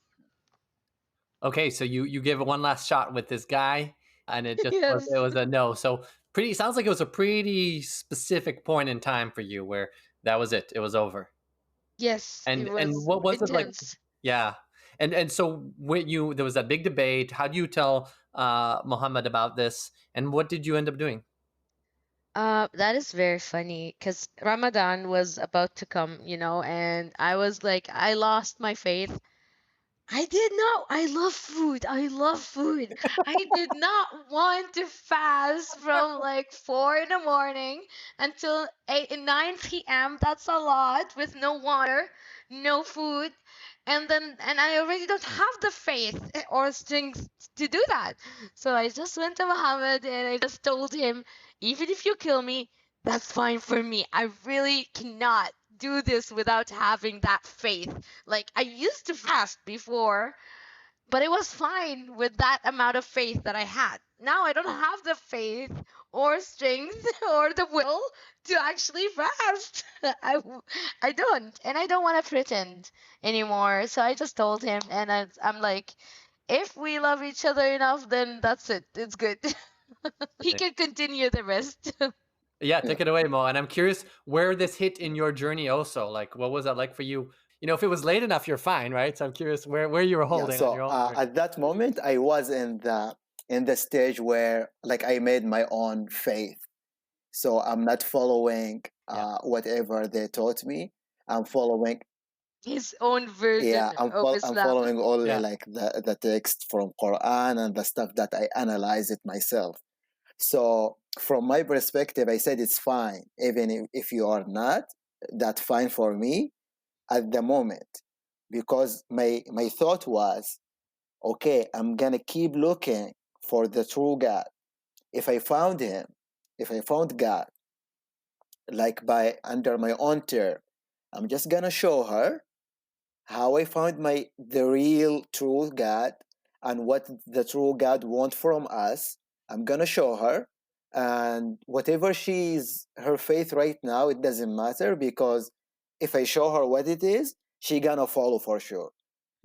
[SPEAKER 2] Okay, so you give it one last shot with this guy, and it
[SPEAKER 3] Yes.
[SPEAKER 2] was a no. So pretty sounds like it was a pretty specific point in time for you where that was it. It was over.
[SPEAKER 3] Yes, it
[SPEAKER 2] And
[SPEAKER 3] was
[SPEAKER 2] what was it like?
[SPEAKER 3] intense.
[SPEAKER 2] Yeah. And so when there was that big debate. How do you tell Muhammad about this? And what did you end up doing?
[SPEAKER 3] That is very funny because Ramadan was about to come, and I was like, I lost my faith. I did not. I love food. I love food. I did not want to fast from like 4 in the morning until 8 and 9 p.m. That's a lot with no water, no food. And I already don't have the faith or strength to do that. So I just went to Muhammad and I just told him, even if you kill me, that's fine for me. I really cannot do this without having that faith. Like, I used to fast before, but it was fine with that amount of faith that I had. Now I don't have the faith or strength or the will to actually fast. I don't. And I don't want to pretend anymore. So I just told him, and I'm like, if we love each other enough, then that's it. It's good. He can continue the rest.
[SPEAKER 2] Yeah, take it away, Mo. And I'm curious where this hit in your journey also. Like, what was that like for you? You know, if it was late enough, you're fine, right? So I'm curious where you were holding on your own journey.
[SPEAKER 4] At that moment, I was in the stage where like I made my own faith. So I'm not following whatever they taught me. I'm following
[SPEAKER 3] his own version
[SPEAKER 4] I'm
[SPEAKER 3] of Islam.
[SPEAKER 4] following only like the text from Quran and the stuff that I analyze it myself. So from my perspective, I said it's fine, even if you are not, that's fine for me at the moment, because my thought was, okay, I'm gonna keep looking for the true God. If I found him, if I found God, like by under my own term, I'm just gonna show her how I found the real true God and what the true God wants from us. I'm gonna show her, and whatever her faith right now, it doesn't matter, because if I show her what it is, she gonna follow for sure.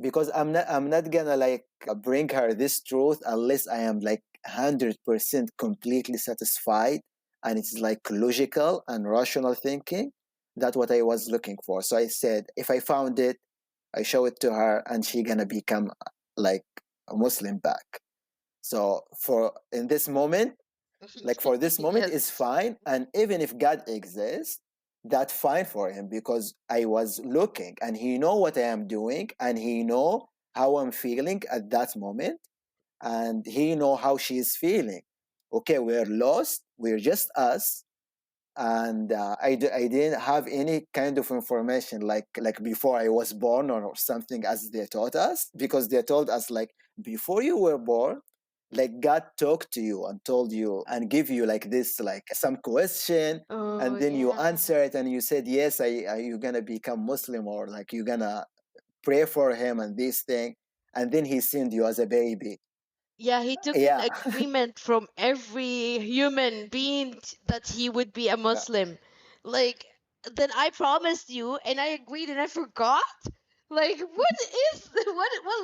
[SPEAKER 4] Because I'm not gonna like bring her this truth unless I am like 100% completely satisfied and it's like logical and rational thinking. That's what I was looking for. So I said, if I found it, I show it to her, and she gonna become like a Muslim back. So in this moment, like for this moment, it's fine. And even if God exists, that's fine for him, because I was looking, and he know what I am doing, and he know how I'm feeling at that moment, and he know how she is feeling. Okay, we're lost. We're just us, and I didn't have any kind of information like before I was born or something, as they taught us, because they told us like before you were born, like God talked to you and told you and give you like this, like some question, and then you answer it, and you said yes, are you gonna become Muslim, or like you gonna pray for him and this thing, and then he sent you as a baby.
[SPEAKER 3] Yeah, he took an agreement from every human being that he would be a Muslim. Like, then I promised you, and I agreed, and I forgot. Like, what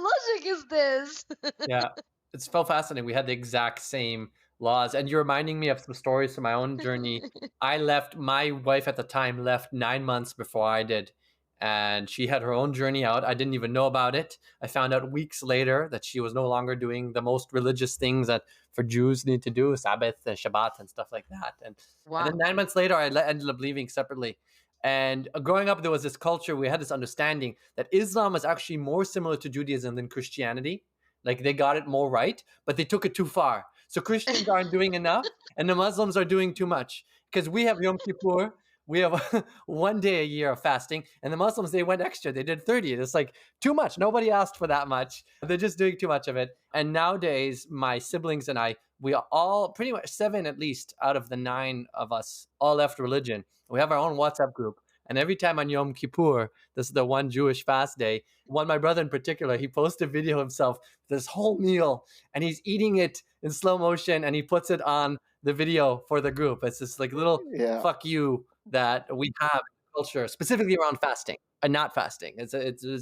[SPEAKER 3] logic is this?
[SPEAKER 2] Yeah, it's so fascinating. We had the exact same laws, and you're reminding me of some stories from my own journey. My wife at the time left 9 months before I did, and she had her own journey out. I didn't even know about it. I found out weeks later that she was no longer doing the most religious things that for Jews need to do, Sabbath and Shabbat and stuff like that. And then 9 months later, I ended up leaving separately. And growing up, there was this culture, we had this understanding that Islam is actually more similar to Judaism than Christianity. Like they got it more right, but they took it too far. So Christians aren't doing enough, and the Muslims are doing too much. Because we have Yom Kippur, we have 1 day a year of fasting, and the Muslims, they went extra. They did 30. It's like too much. Nobody asked for that much. They're just doing too much of it. And nowadays, my siblings and I, we are all pretty much 7 at least out of the 9 of us all left religion. We have our own WhatsApp group. And every time on Yom Kippur, this is the one Jewish fast day, my brother in particular, he posted a video of himself, this whole meal, and he's eating it in slow motion, and he puts it on the video for the group. It's this like little fuck you that we have in culture, specifically around fasting and not fasting. It's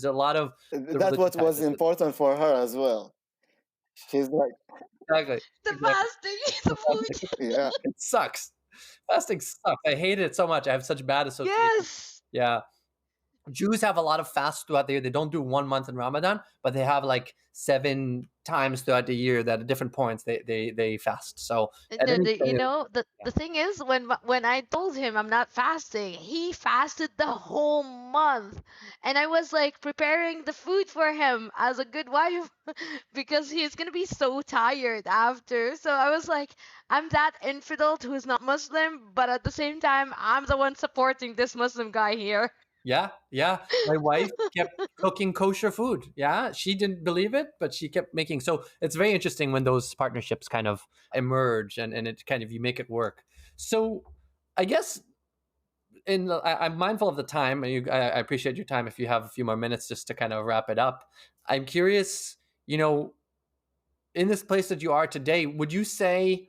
[SPEAKER 2] a lot of...
[SPEAKER 4] That's what was important for her as well. She's like...
[SPEAKER 2] Exactly.
[SPEAKER 3] The fasting, the food.
[SPEAKER 4] Yeah.
[SPEAKER 2] It sucks. Fasting sucks. I hate it so much. I have such bad associations.
[SPEAKER 3] Yes.
[SPEAKER 2] Yeah. Jews have a lot of fasts throughout the year. They don't do 1 month in Ramadan, but they have like 7 times throughout the year that at different points they fast. So at any
[SPEAKER 3] You
[SPEAKER 2] point,
[SPEAKER 3] know, the thing is, when I told him I'm not fasting, he fasted the whole month, and I was like preparing the food for him as a good wife because he's gonna be so tired after. So I was like, I'm that infidel who's not Muslim, but at the same time, I'm the one supporting this Muslim guy here.
[SPEAKER 2] yeah, yeah. My wife kept cooking kosher food. Yeah, she didn't believe it, but she kept making. So it's very interesting when those partnerships kind of emerge and it kind of you make it work. So I guess I'm mindful of the time, and I appreciate your time. If you have a few more minutes just to kind of wrap it up, I'm curious. In this place that you are today, would you say,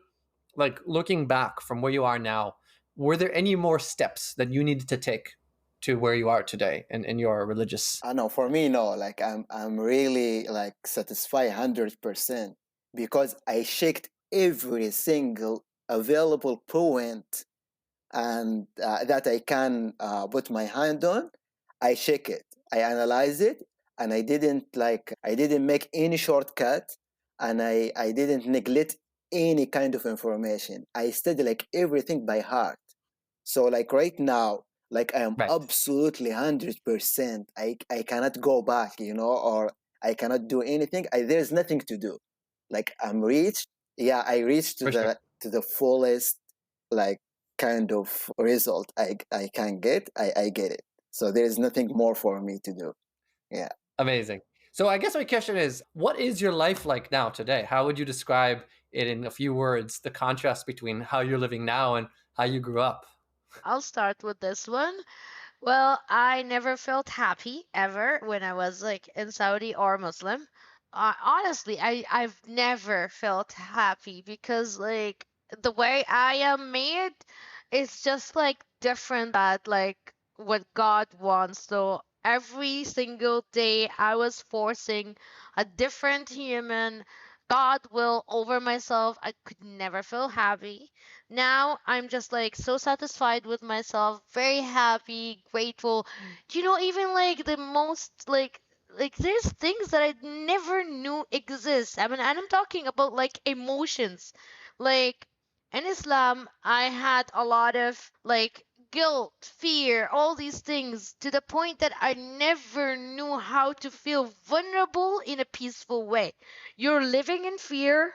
[SPEAKER 2] like looking back from where you are now, were there any more steps that you needed to take to where you are today in your religious?
[SPEAKER 4] I know for me, no, like I'm really like satisfied 100% because I checked every single available point and that I can put my hand on. I check it, I analyze it, and I didn't make any shortcut, and I didn't neglect any kind of information. I study like everything by heart. So like right now, like I am
[SPEAKER 2] Right.
[SPEAKER 4] absolutely 100%. I cannot go back, or I cannot do anything. There's nothing to do. Like I'm reached. Yeah, I reached
[SPEAKER 2] For sure.
[SPEAKER 4] to the fullest like kind of result I can get. I get it. So there is nothing more for me to do. Yeah.
[SPEAKER 2] Amazing. So I guess my question is, what is your life like now today? How would you describe it in a few words, the contrast between how you're living now and how you grew up?
[SPEAKER 3] I'll start with this one. Well, I never felt happy ever when I was like in Saudi or Muslim. Honestly, I've never felt happy because like the way I am made is just like different that like what God wants. So every single day I was forcing a different human God will over myself. I could never feel happy. Now I'm just like so satisfied with myself, very happy, grateful. Do you know, even like the most like there's things that I never knew exist. I mean, and I'm talking about like emotions. Like in Islam, I had a lot of like guilt, fear, all these things to the point that I never knew how to feel vulnerable in a peaceful way. You're living in fear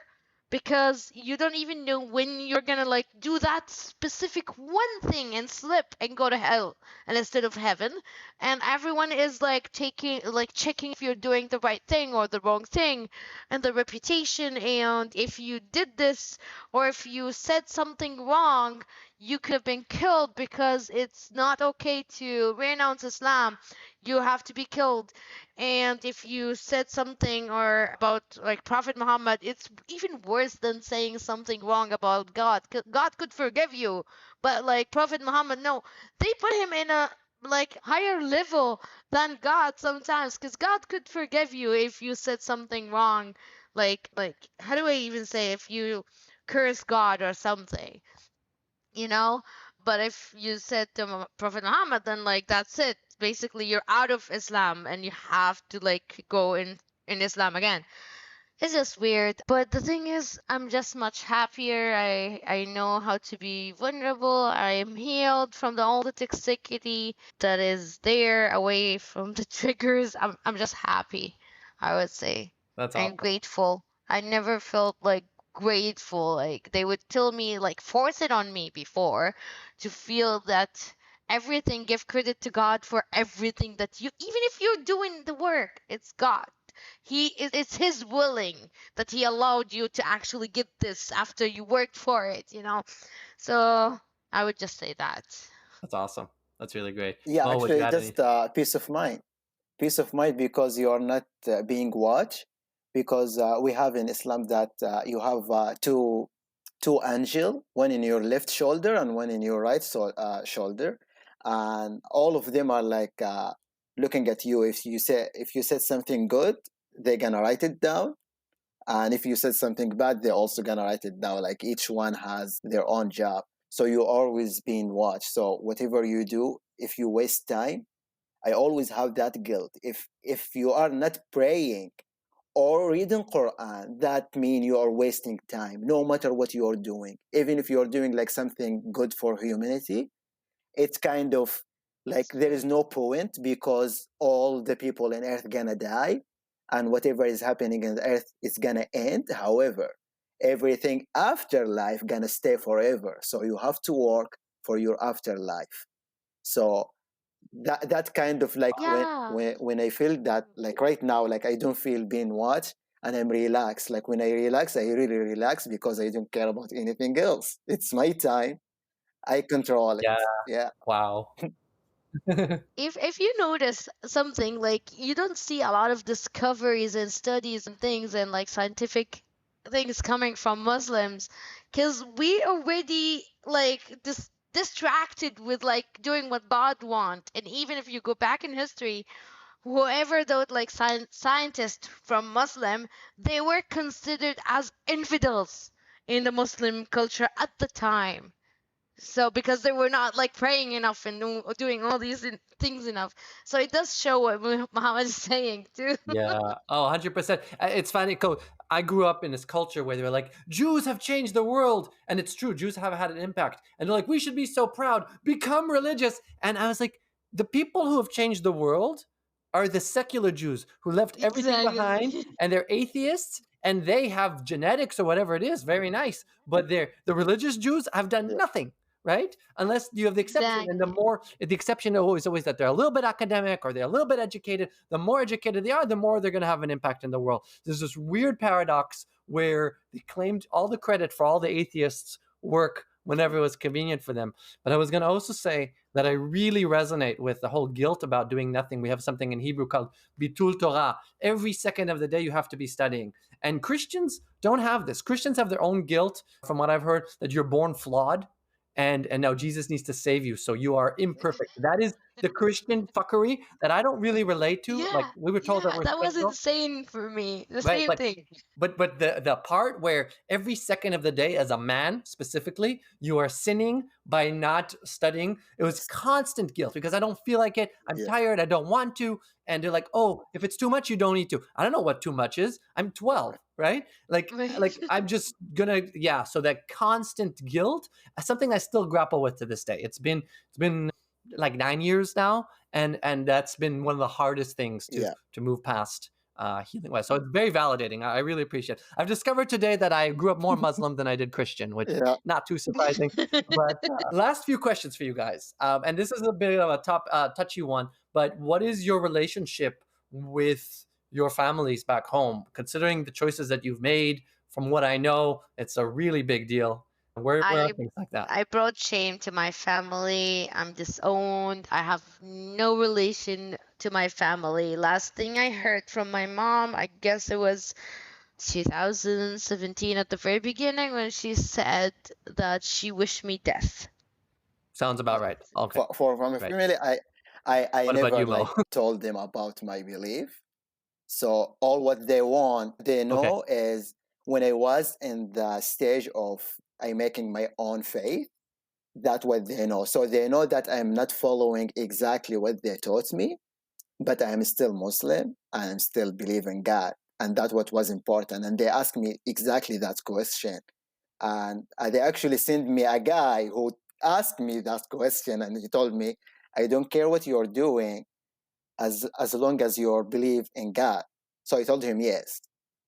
[SPEAKER 3] because you don't even know when you're gonna like do that specific one thing and slip and go to hell and instead of heaven, and everyone is like taking like checking if you're doing the right thing or the wrong thing, and the reputation, and if you did this or if you said something wrong you could have been killed because it's not okay to renounce Islam. You have to be killed. And if you said something or about like Prophet Muhammad, it's even worse than saying something wrong about God. God could forgive you, but like Prophet Muhammad, no, they put him in a like higher level than God sometimes, because God could forgive you if you said something wrong. Like how do I even say, if you curse God or something, you know? But if you said to Prophet Muhammad, then like that's it. Basically, you're out of Islam and you have to like go in Islam again. It's just weird. But the thing is, I'm just much happier. I know how to be vulnerable. I am healed from all the toxicity that is there, away from the triggers. I'm just happy, I would say.
[SPEAKER 2] That's
[SPEAKER 3] I'm
[SPEAKER 2] awesome.
[SPEAKER 3] grateful. I never felt like grateful. Like they would tell me, like force it on me before to feel that everything, give credit to God for everything that you, even if you're doing the work, it's God. It's his willing that he allowed you to actually get this after you worked for it. So I would just say that.
[SPEAKER 2] That's awesome. That's really great.
[SPEAKER 4] Yeah,
[SPEAKER 2] Mo, would you
[SPEAKER 4] actually,
[SPEAKER 2] add
[SPEAKER 4] just
[SPEAKER 2] anything?
[SPEAKER 4] peace of mind. Peace of mind because you are not being watched. Because we have in Islam that you have two angel, one in your left shoulder and one in your right shoulder, and all of them are like looking at you. If you said something good, they're gonna write it down, and if you said something bad, they're also gonna write it down. Like each one has their own job, so you're always being watched. So whatever you do, if you waste time I always have that guilt. If you are not praying or reading Quran, that means you are wasting time, no matter what you are doing. Even if you are doing like something good for humanity, it's kind of like there is no point, because all the people on earth gonna die, and whatever is happening on earth is gonna end. However, everything after life gonna stay forever, so you have to work for your afterlife. So that kind of like
[SPEAKER 3] Yeah.
[SPEAKER 4] when I feel that, like right now, like I don't feel being watched, and I'm relaxed. Like when I relax, I really relax because I don't care about anything else. It's my time, I control it.
[SPEAKER 2] Yeah.
[SPEAKER 4] Yeah.
[SPEAKER 2] Wow.
[SPEAKER 3] If you notice something, like you don't see a lot of discoveries and studies and things and like scientific things coming from Muslims, because we already like distracted with like doing what God want. And even if you go back in history, whoever those like scientists from Muslim, they were considered as infidels in the Muslim culture at the time. So because they were not like praying enough and doing all these things enough. So it does show what Muhammad is saying too.
[SPEAKER 2] Yeah. Oh, 100%. It's funny. I grew up in this culture where they were like, Jews have changed the world. And it's true. Jews have had an impact. And they're like, we should be so proud. Become religious. And I was like, the people who have changed the world are the secular Jews who left everything behind,
[SPEAKER 3] Exactly.
[SPEAKER 2] and they're atheists, and they have genetics or whatever it is. Very nice. But the religious Jews have done
[SPEAKER 4] Yeah.
[SPEAKER 2] nothing. Right? Unless you have the exception. And the exception is always that they're a little bit academic or they're a little bit educated. The more educated they are, the more they're going to have an impact in the world. There's this weird paradox where they claimed all the credit for all the atheists' work whenever it was convenient for them. But I was going to also say that I really resonate with the whole guilt about doing nothing. We have something in Hebrew called bitul Torah. Every second of the day you have to be studying. And Christians don't have this. Christians have their own guilt, from what I've heard, that you're born flawed. And now Jesus needs to save you, so you are imperfect. That is the Christian fuckery that I don't really relate to. Like we were told that we're
[SPEAKER 3] That was
[SPEAKER 2] special,
[SPEAKER 3] insane for me. The
[SPEAKER 2] right?
[SPEAKER 3] same thing.
[SPEAKER 2] But the part where every second of the day, as a man specifically, you are sinning by not studying, it was constant guilt because I don't feel like it. I'm tired. I don't want to. And they're like, oh, if it's too much, you don't need to. I don't know what too much is. I'm 12, right? Like I'm just gonna, yeah. So that constant guilt, something I still grapple with to this day. It's been like 9 years now, and that's been one of the hardest things to move past. Healing wise. So it's very validating. I really appreciate it. I've discovered today that I grew up more Muslim than I did Christian, which is not too surprising. But last few questions for you guys. And this is a bit of a touchy one, but what is your relationship with your families back home? Considering the choices that you've made, from what I know, it's a really big deal. Where are things like that?
[SPEAKER 3] I brought shame to my family. I'm disowned. I have no relation to my family. Last thing I heard from my mom, I guess it was 2017 at the very beginning, when she said that she wished me death.
[SPEAKER 2] Sounds about right. Okay.
[SPEAKER 4] For my family, I
[SPEAKER 2] What
[SPEAKER 4] never
[SPEAKER 2] about you,
[SPEAKER 4] like
[SPEAKER 2] Mo?
[SPEAKER 4] told them about my belief. So all what they know is when I was in the stage of I making my own faith, that's what they know. So they know that I'm not following exactly what they taught me, but I'm still Muslim and I'm still believing God. And that's what was important. And they asked me exactly that question. And they actually sent me a guy who asked me that question, and he told me, I don't care what you're doing as long as you believe in God. So I told him yes.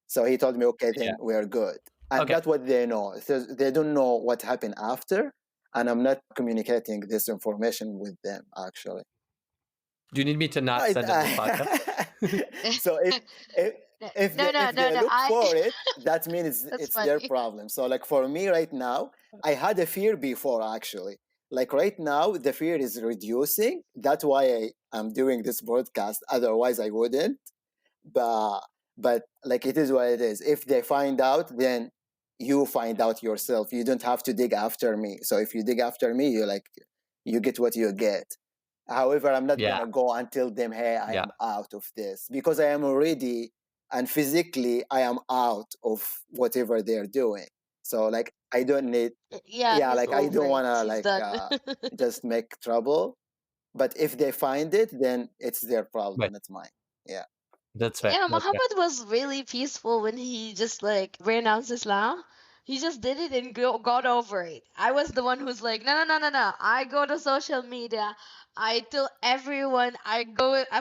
[SPEAKER 4] So he told me, okay, then we're good. And that's what they know. So they don't know what happened after, and I'm not communicating this information with them, actually.
[SPEAKER 2] Do you need me to not send it this podcast?
[SPEAKER 4] So if they look for it, that means it's their problem. So like for me right now, I had a fear before, actually. Like right now, the fear is reducing. That's why I'm doing this broadcast. Otherwise, I wouldn't. But like it is what it is. If they find out, then you find out yourself. You don't have to dig after me. So if you dig after me, you get what you get. However, I'm not gonna go and tell them, hey, I am out of this, because I am already, and physically I am out of whatever they're doing. So like I don't need, like I don't wanna just make trouble. But if they find it, then it's their problem,
[SPEAKER 2] Right.
[SPEAKER 4] not mine. Yeah.
[SPEAKER 2] That's fair.
[SPEAKER 3] Yeah,
[SPEAKER 2] That's fair.
[SPEAKER 3] Muhammad was really peaceful when he just like renounced Islam. He just did it and got over it. I was the one who's like, no, no, no, no, no. I go to social media. I tell everyone. I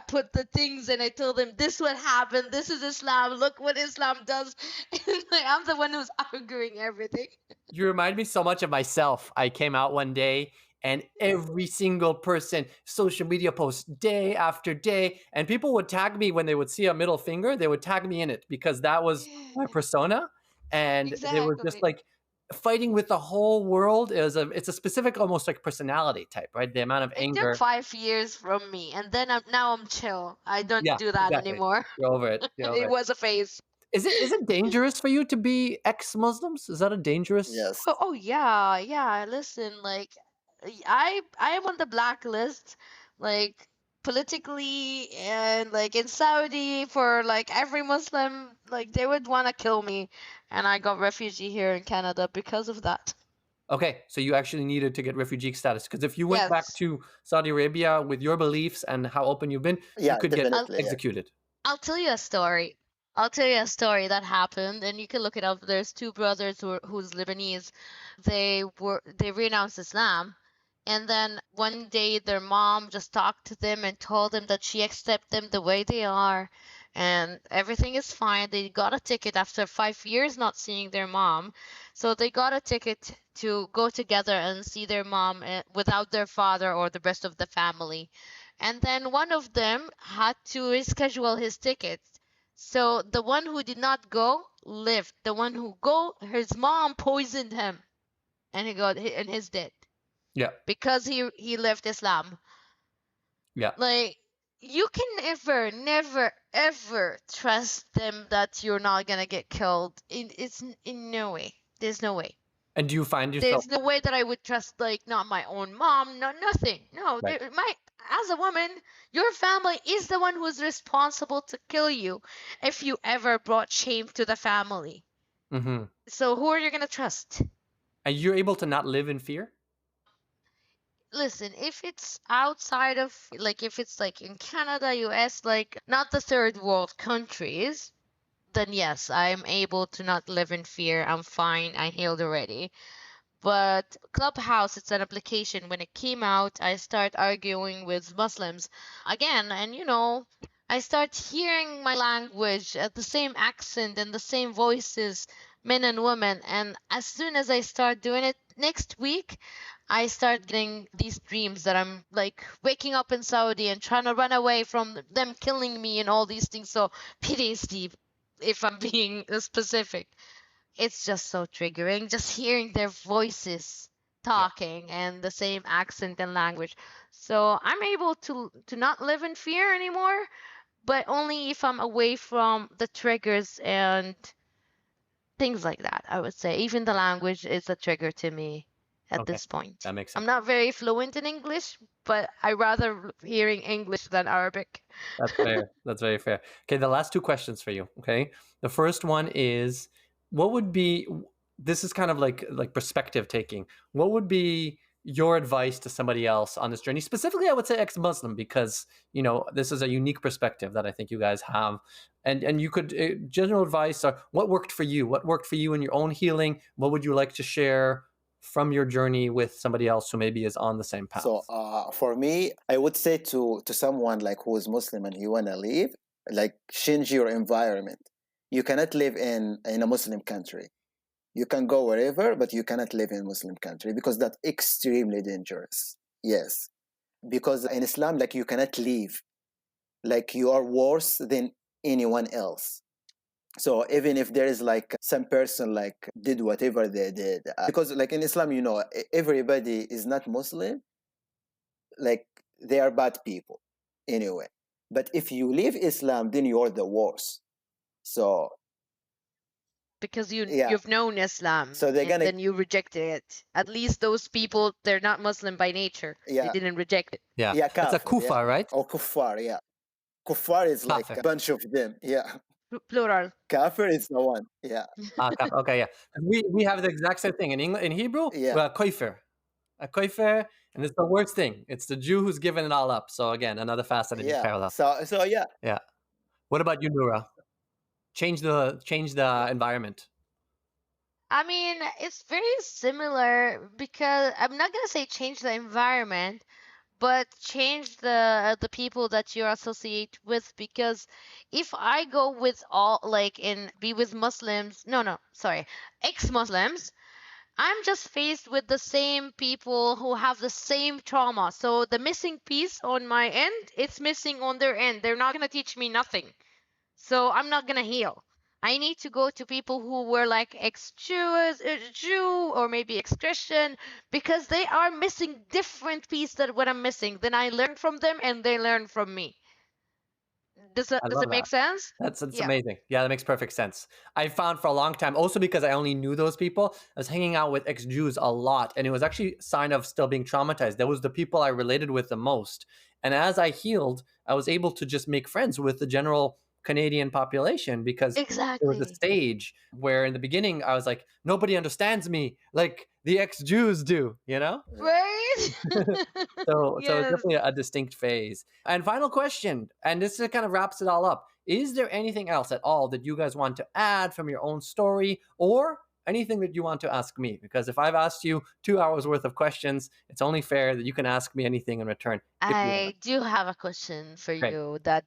[SPEAKER 3] put the things and I tell them this what happened. This is Islam. Look what Islam does. And like, I'm the one who's arguing everything.
[SPEAKER 2] You remind me so much of myself. I came out one day and every single person, social media posts day after day, and people would tag me when they would see a middle finger, they would tag me in it because that was my persona. And they were just
[SPEAKER 3] Exactly.
[SPEAKER 2] like fighting with the whole world. It's a specific, almost like personality type, right? The amount of
[SPEAKER 3] It
[SPEAKER 2] anger.
[SPEAKER 3] took 5 years from me, and then now I'm chill. I don't
[SPEAKER 2] Yeah,
[SPEAKER 3] do that
[SPEAKER 2] exactly.
[SPEAKER 3] anymore.
[SPEAKER 2] You're over it. You're over
[SPEAKER 3] It
[SPEAKER 2] it.
[SPEAKER 3] was a phase.
[SPEAKER 2] Is it dangerous for you to be ex-Muslims? Is that a dangerous?
[SPEAKER 4] Yes.
[SPEAKER 3] Oh yeah, yeah. Listen, like I am on the blacklist, like politically and like in Saudi for like every Muslim, like they would want to kill me, and I got refugee here in Canada because of that.
[SPEAKER 2] Okay, so you actually needed to get refugee status because if you went back
[SPEAKER 3] Yes.
[SPEAKER 2] to Saudi Arabia with your beliefs and how open you've been, you
[SPEAKER 4] Yeah,
[SPEAKER 2] could get
[SPEAKER 4] definitely. Yeah.
[SPEAKER 2] executed.
[SPEAKER 3] I'll tell you a story. I'll tell you a story that happened, and you can look it up. There's two brothers who's Lebanese. They renounced Islam, and then one day their mom just talked to them and told them that she accepts them the way they are, and everything is fine. They got a ticket after 5 years not seeing their mom, so they got a ticket to go together and see their mom without their father or the rest of the family. And then one of them had to reschedule his tickets. So the one who did not go lived. The one who go, his mom poisoned him, and he's dead.
[SPEAKER 2] Yeah.
[SPEAKER 3] Because he left Islam.
[SPEAKER 2] Yeah.
[SPEAKER 3] Like you can never ever trust them that you're not gonna get killed. It's in no way. There's no way.
[SPEAKER 2] And do you find yourself?
[SPEAKER 3] There's no way that I would trust like not my own mom, no nothing. No,
[SPEAKER 2] Right.
[SPEAKER 3] As a woman, your family is the one who's responsible to kill you if you ever brought shame to the family.
[SPEAKER 2] Mm-hmm.
[SPEAKER 3] So who are you gonna trust?
[SPEAKER 2] And you're able to not live in fear?
[SPEAKER 3] Listen, if it's outside of like if it's like in Canada, US, like not the third world countries, then yes, I'm able to not live in fear. I'm fine. I healed already. But Clubhouse, it's an application. When it came out, I start arguing with Muslims again, and I start hearing my language at the same accent and the same voices, men and women. And as soon as I start doing it next week, I start getting these dreams that I'm like waking up in Saudi and trying to run away from them killing me and all these things. So PTSD, if I'm being specific. It's just so triggering just hearing their voices talking and the same accent and language. So I'm able to not live in fear anymore, but only if I'm away from the triggers and things like that. I would say even the language is a trigger to me at
[SPEAKER 2] Okay.
[SPEAKER 3] this point.
[SPEAKER 2] That makes
[SPEAKER 3] I'm
[SPEAKER 2] sense.
[SPEAKER 3] not very fluent in English, but I rather hearing English than Arabic.
[SPEAKER 2] That's fair. That's very fair. Okay, the last two questions for you. Okay, the first one is, what would be? This is kind of like perspective taking. What would be your advice to somebody else on this journey? Specifically, I would say ex-Muslim, because this is a unique perspective that I think you guys have, and you could general advice or what worked for you. What worked for you in your own healing? What would you like to share from your journey with somebody else who maybe is on the same path?
[SPEAKER 4] So for me, I would say to someone like who is Muslim and you wanna leave, like change your environment. You cannot live in a Muslim country. You can go wherever, but you cannot live in a Muslim country because that's extremely dangerous. Yes, because in Islam, like you cannot leave, like you are worse than anyone else. So even if there is like some person like did whatever they did, because like in Islam, everybody is not Muslim, like they are bad people anyway. But if you leave Islam, then you are the worst. So
[SPEAKER 3] because
[SPEAKER 4] yeah,
[SPEAKER 3] you've known Islam,
[SPEAKER 4] so they're
[SPEAKER 3] and
[SPEAKER 4] gonna
[SPEAKER 3] then you rejected it. At least those people, they're not Muslim by nature. They
[SPEAKER 4] yeah
[SPEAKER 3] didn't reject it.
[SPEAKER 2] Yeah,
[SPEAKER 4] yeah
[SPEAKER 2] it's a
[SPEAKER 4] kafir, yeah.
[SPEAKER 2] kufa, right?
[SPEAKER 4] Or kuffar, yeah. Kuffar is like
[SPEAKER 2] Kafir.
[SPEAKER 4] a bunch of them, yeah.
[SPEAKER 3] Plural.
[SPEAKER 4] Kafir is the one, yeah.
[SPEAKER 2] Okay, yeah. We have the exact same thing in English. In Hebrew,
[SPEAKER 4] Yeah.
[SPEAKER 2] koifer. a koifer, and it's the worst thing. It's the Jew who's given it all up. So again, another fascinating
[SPEAKER 4] Yeah.
[SPEAKER 2] parallel.
[SPEAKER 4] So yeah.
[SPEAKER 2] Yeah. What about you, Nourah? Change the
[SPEAKER 4] Yeah.
[SPEAKER 2] environment.
[SPEAKER 3] I mean, it's very similar because I'm not gonna say change the environment, but change the people that you associate with. Because if I go with all like in be with Muslims, no, sorry, ex-Muslims, I'm just faced with the same people who have the same trauma. So the missing piece on my end, it's missing on their end. They're not gonna teach me nothing. So I'm not gonna heal. I need to go to people who were like ex-Jews, Jew, or maybe ex-Christian, because they are missing different piece that what I'm missing. Then I learn from them, and they learn from me. Does
[SPEAKER 2] I
[SPEAKER 3] it
[SPEAKER 2] love
[SPEAKER 3] make
[SPEAKER 2] that.
[SPEAKER 3] sense?
[SPEAKER 2] That's
[SPEAKER 3] Yeah.
[SPEAKER 2] amazing. Yeah, that makes perfect sense. I found for a long time, also because I only knew those people, I was hanging out with ex-Jews a lot, and it was actually a sign of still being traumatized. That was the people I related with the most. And as I healed, I was able to just make friends with the general Canadian population because there was a
[SPEAKER 3] Exactly.
[SPEAKER 2] stage where in the beginning I was like, nobody understands me like the ex-Jews do, you know?
[SPEAKER 3] Right?
[SPEAKER 2] So it's
[SPEAKER 3] Yes.
[SPEAKER 2] definitely a distinct phase. And final question, and this kind of wraps it all up. Is there anything else at all that you guys want to add from your own story or anything that you want to ask me? Because if I've asked you 2 hours worth of questions, it's only fair that you can ask me anything in return if you want.
[SPEAKER 3] I do have a question for
[SPEAKER 2] Great.
[SPEAKER 3] you that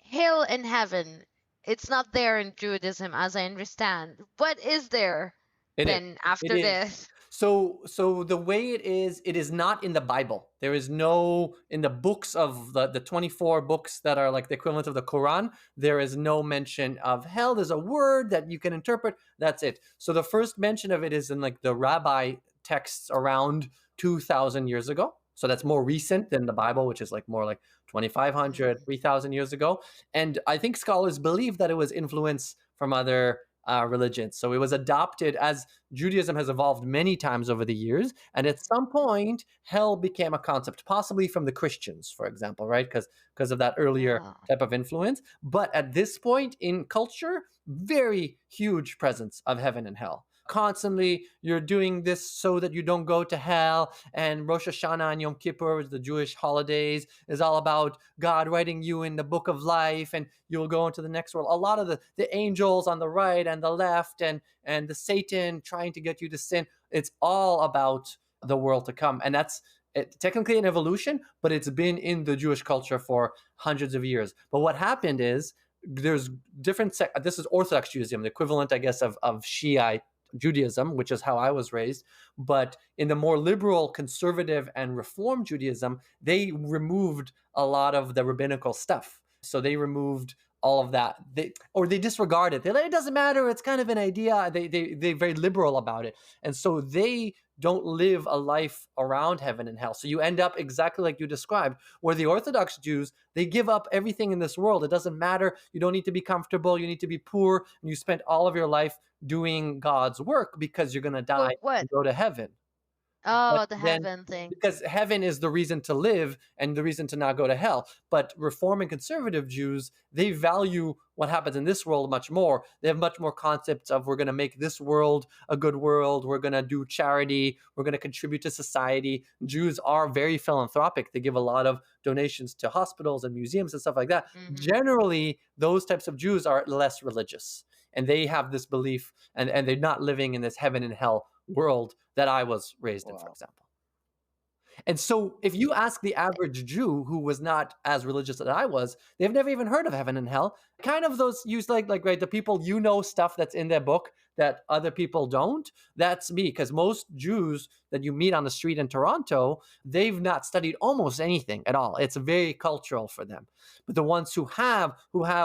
[SPEAKER 3] hell and heaven, it's not there in Judaism as I understand. What is there
[SPEAKER 2] It is.
[SPEAKER 3] then
[SPEAKER 2] It
[SPEAKER 3] after
[SPEAKER 2] is.
[SPEAKER 3] this?
[SPEAKER 2] So the way it is not in the Bible. There is no in the books of the 24 books that are like the equivalent of the Quran, there is no mention of hell. There's a word that you can interpret. That's it. So the first mention of it is in like the rabbi texts around 2,000 years ago. So that's more recent than the Bible, which is like more like 2,500,
[SPEAKER 3] Mhm.
[SPEAKER 2] 3,000 years ago. And I think scholars believe that it was influence from other religions. So it was adopted as Judaism has evolved many times over the years. And at some point, hell became a concept, possibly from the Christians, for example, right? Because of that earlier
[SPEAKER 3] Oh.
[SPEAKER 2] type of influence. But at this point in culture, very huge presence of heaven and hell. Constantly, you're doing this so that you don't go to hell. And Rosh Hashanah and Yom Kippur, the Jewish holidays, is all about God writing you in the book of life and you'll go into the next world. A lot of the angels on the right and the left and the Satan trying to get you to sin. It's all about the world to come. And that's technically an evolution, but it's been in the Jewish culture for hundreds of years. But what happened is there's different, this is Orthodox Judaism, the equivalent, I guess, of Shiite Judaism, which is how I was raised. But in the more liberal, conservative, and reform Judaism, they removed a lot of the rabbinical stuff. So they removed all of that, they disregard it. They're like, it doesn't matter. It's kind of an idea. They're very liberal about it, and so they don't live a life around heaven and hell. So you end up exactly like you described, where the Orthodox Jews, they give up everything in this world. It doesn't matter. You don't need to be comfortable. You need to be poor, and you spend all of your life doing God's work because you're going to
[SPEAKER 3] For
[SPEAKER 2] die
[SPEAKER 3] what?
[SPEAKER 2] and go to heaven. But
[SPEAKER 3] Oh, the
[SPEAKER 2] then,
[SPEAKER 3] heaven thing.
[SPEAKER 2] because heaven is the reason to live and the reason to not go to hell. But Reform and conservative Jews, they value what happens in this world much more. They have much more concepts of we're going to make this world a good world. We're going to do charity. We're going to contribute to society. Jews are very philanthropic. They give a lot of donations to hospitals and museums and stuff like that. Generally, those types of Jews are less religious. And they have this belief, and they're not living in this heaven and hell world that I was raised in, for
[SPEAKER 4] Wow.
[SPEAKER 2] example. And so if you ask the average Jew who was not as religious as I was, they've never even heard of heaven and hell. Kind of those use like right, the people stuff that's in their book that other people don't. That's me, because most Jews that you meet on the street in Toronto, they've not studied almost anything at all. It's very cultural for them. But the ones who have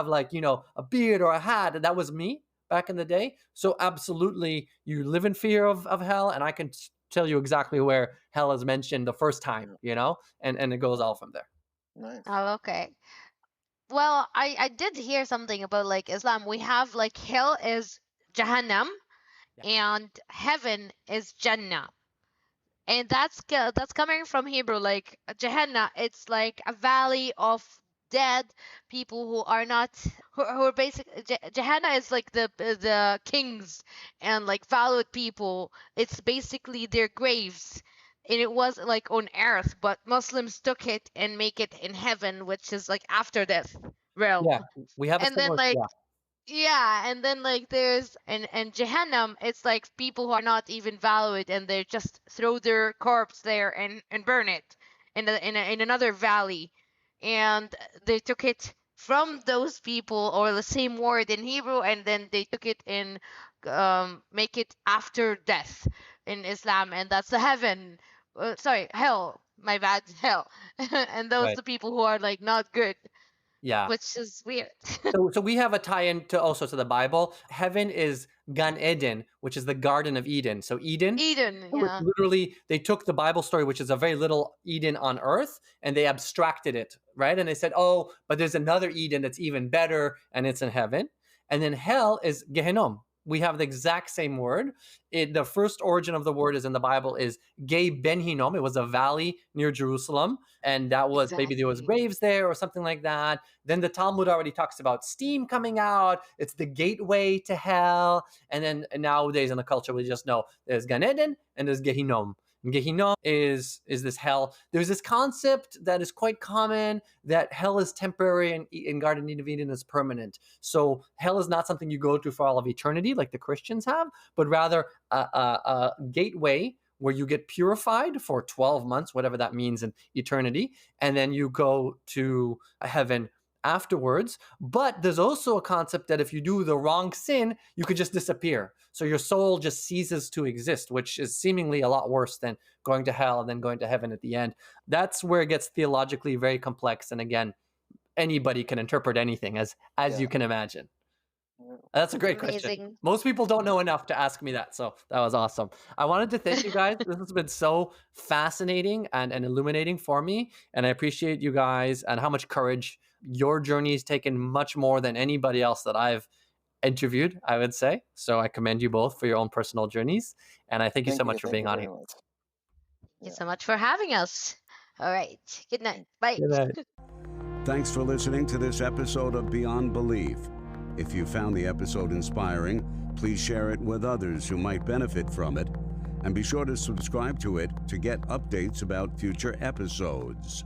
[SPEAKER 2] like, a beard or a hat, that was me back in the day. So absolutely, you live in fear of hell, and I can tell you exactly where hell is mentioned the first time, and it goes all from there.
[SPEAKER 4] Nice.
[SPEAKER 3] Oh, okay. Well, I did hear something about like Islam. We have like hell is Jahannam
[SPEAKER 2] Yeah.
[SPEAKER 3] and heaven is Jannah. And that's coming from Hebrew. Like Gehenna, it's like a valley of dead people who are not who are basic. Gehenna is like the kings and like valued people. It's basically their graves. and it was like on earth, but Muslims took it and make it in heaven, which is like after death realm.
[SPEAKER 2] Yeah, we have a
[SPEAKER 3] And then
[SPEAKER 2] similar.
[SPEAKER 3] like
[SPEAKER 2] Yeah,
[SPEAKER 3] yeah, and then like there's and Jahannam, it's like people who are not even valid, and they just throw their corpse there and burn it in another valley, and they took it from those people, or the same word in Hebrew, and then they took it in make it after death in Islam, and that's the heaven. Sorry, hell. My bad, hell. And those
[SPEAKER 2] right.
[SPEAKER 3] the people who are like not good,
[SPEAKER 2] Yeah.
[SPEAKER 3] which is weird.
[SPEAKER 2] So we have a tie-in to also to the Bible. Heaven is Gan Eden, which is the Garden of Eden. So Eden,
[SPEAKER 3] Eden,
[SPEAKER 2] which
[SPEAKER 3] yeah.
[SPEAKER 2] literally they took the Bible story, which is a very little Eden on earth, and they abstracted it, right? And they said, oh, but there's another Eden that's even better, and it's in heaven. And then hell is Gehinnom. We have the exact same word. The first origin of the word is in the Bible is Gay Ben Hinnom. It was a valley near Jerusalem, and that was maybe there was
[SPEAKER 3] Exactly.
[SPEAKER 2] graves there or something like that. Then the Talmud already talks about steam coming out. It's the gateway to hell. And then nowadays in the culture, we just know there's Gan Eden and there's Gehinnom. And Gehinnom is this hell. There's this concept that is quite common that hell is temporary and Garden of Eden is permanent. So hell is not something you go to for all of eternity like the Christians have, but rather a gateway where you get purified for 12 months, whatever that means in eternity, and then you go to heaven afterwards. But there's also a concept that if you do the wrong sin, you could just disappear. So your soul just ceases to exist, which is seemingly a lot worse than going to hell and then going to heaven at the end. That's where it gets theologically very complex. And again, anybody can interpret anything as
[SPEAKER 4] Yeah.
[SPEAKER 2] you can imagine. That's a great question.
[SPEAKER 3] Amazing.
[SPEAKER 2] Most people don't know enough to ask me that. So that was awesome. I wanted to thank you guys. This has been so fascinating and illuminating for me. And I appreciate you guys and how much courage your journey has taken, much more than anybody else that I've interviewed, I would say. So I commend you both for your own personal journeys. And I thank you so much for
[SPEAKER 4] Thank
[SPEAKER 2] being
[SPEAKER 4] you
[SPEAKER 2] on
[SPEAKER 4] very
[SPEAKER 2] here.
[SPEAKER 4] much.
[SPEAKER 3] Thank you so much for having us. All right. Good night. Bye.
[SPEAKER 2] Good night.
[SPEAKER 1] Thanks for listening to this episode of Beyond Belief. If you found the episode inspiring, please share it with others who might benefit from it, and be sure to subscribe to it to get updates about future episodes.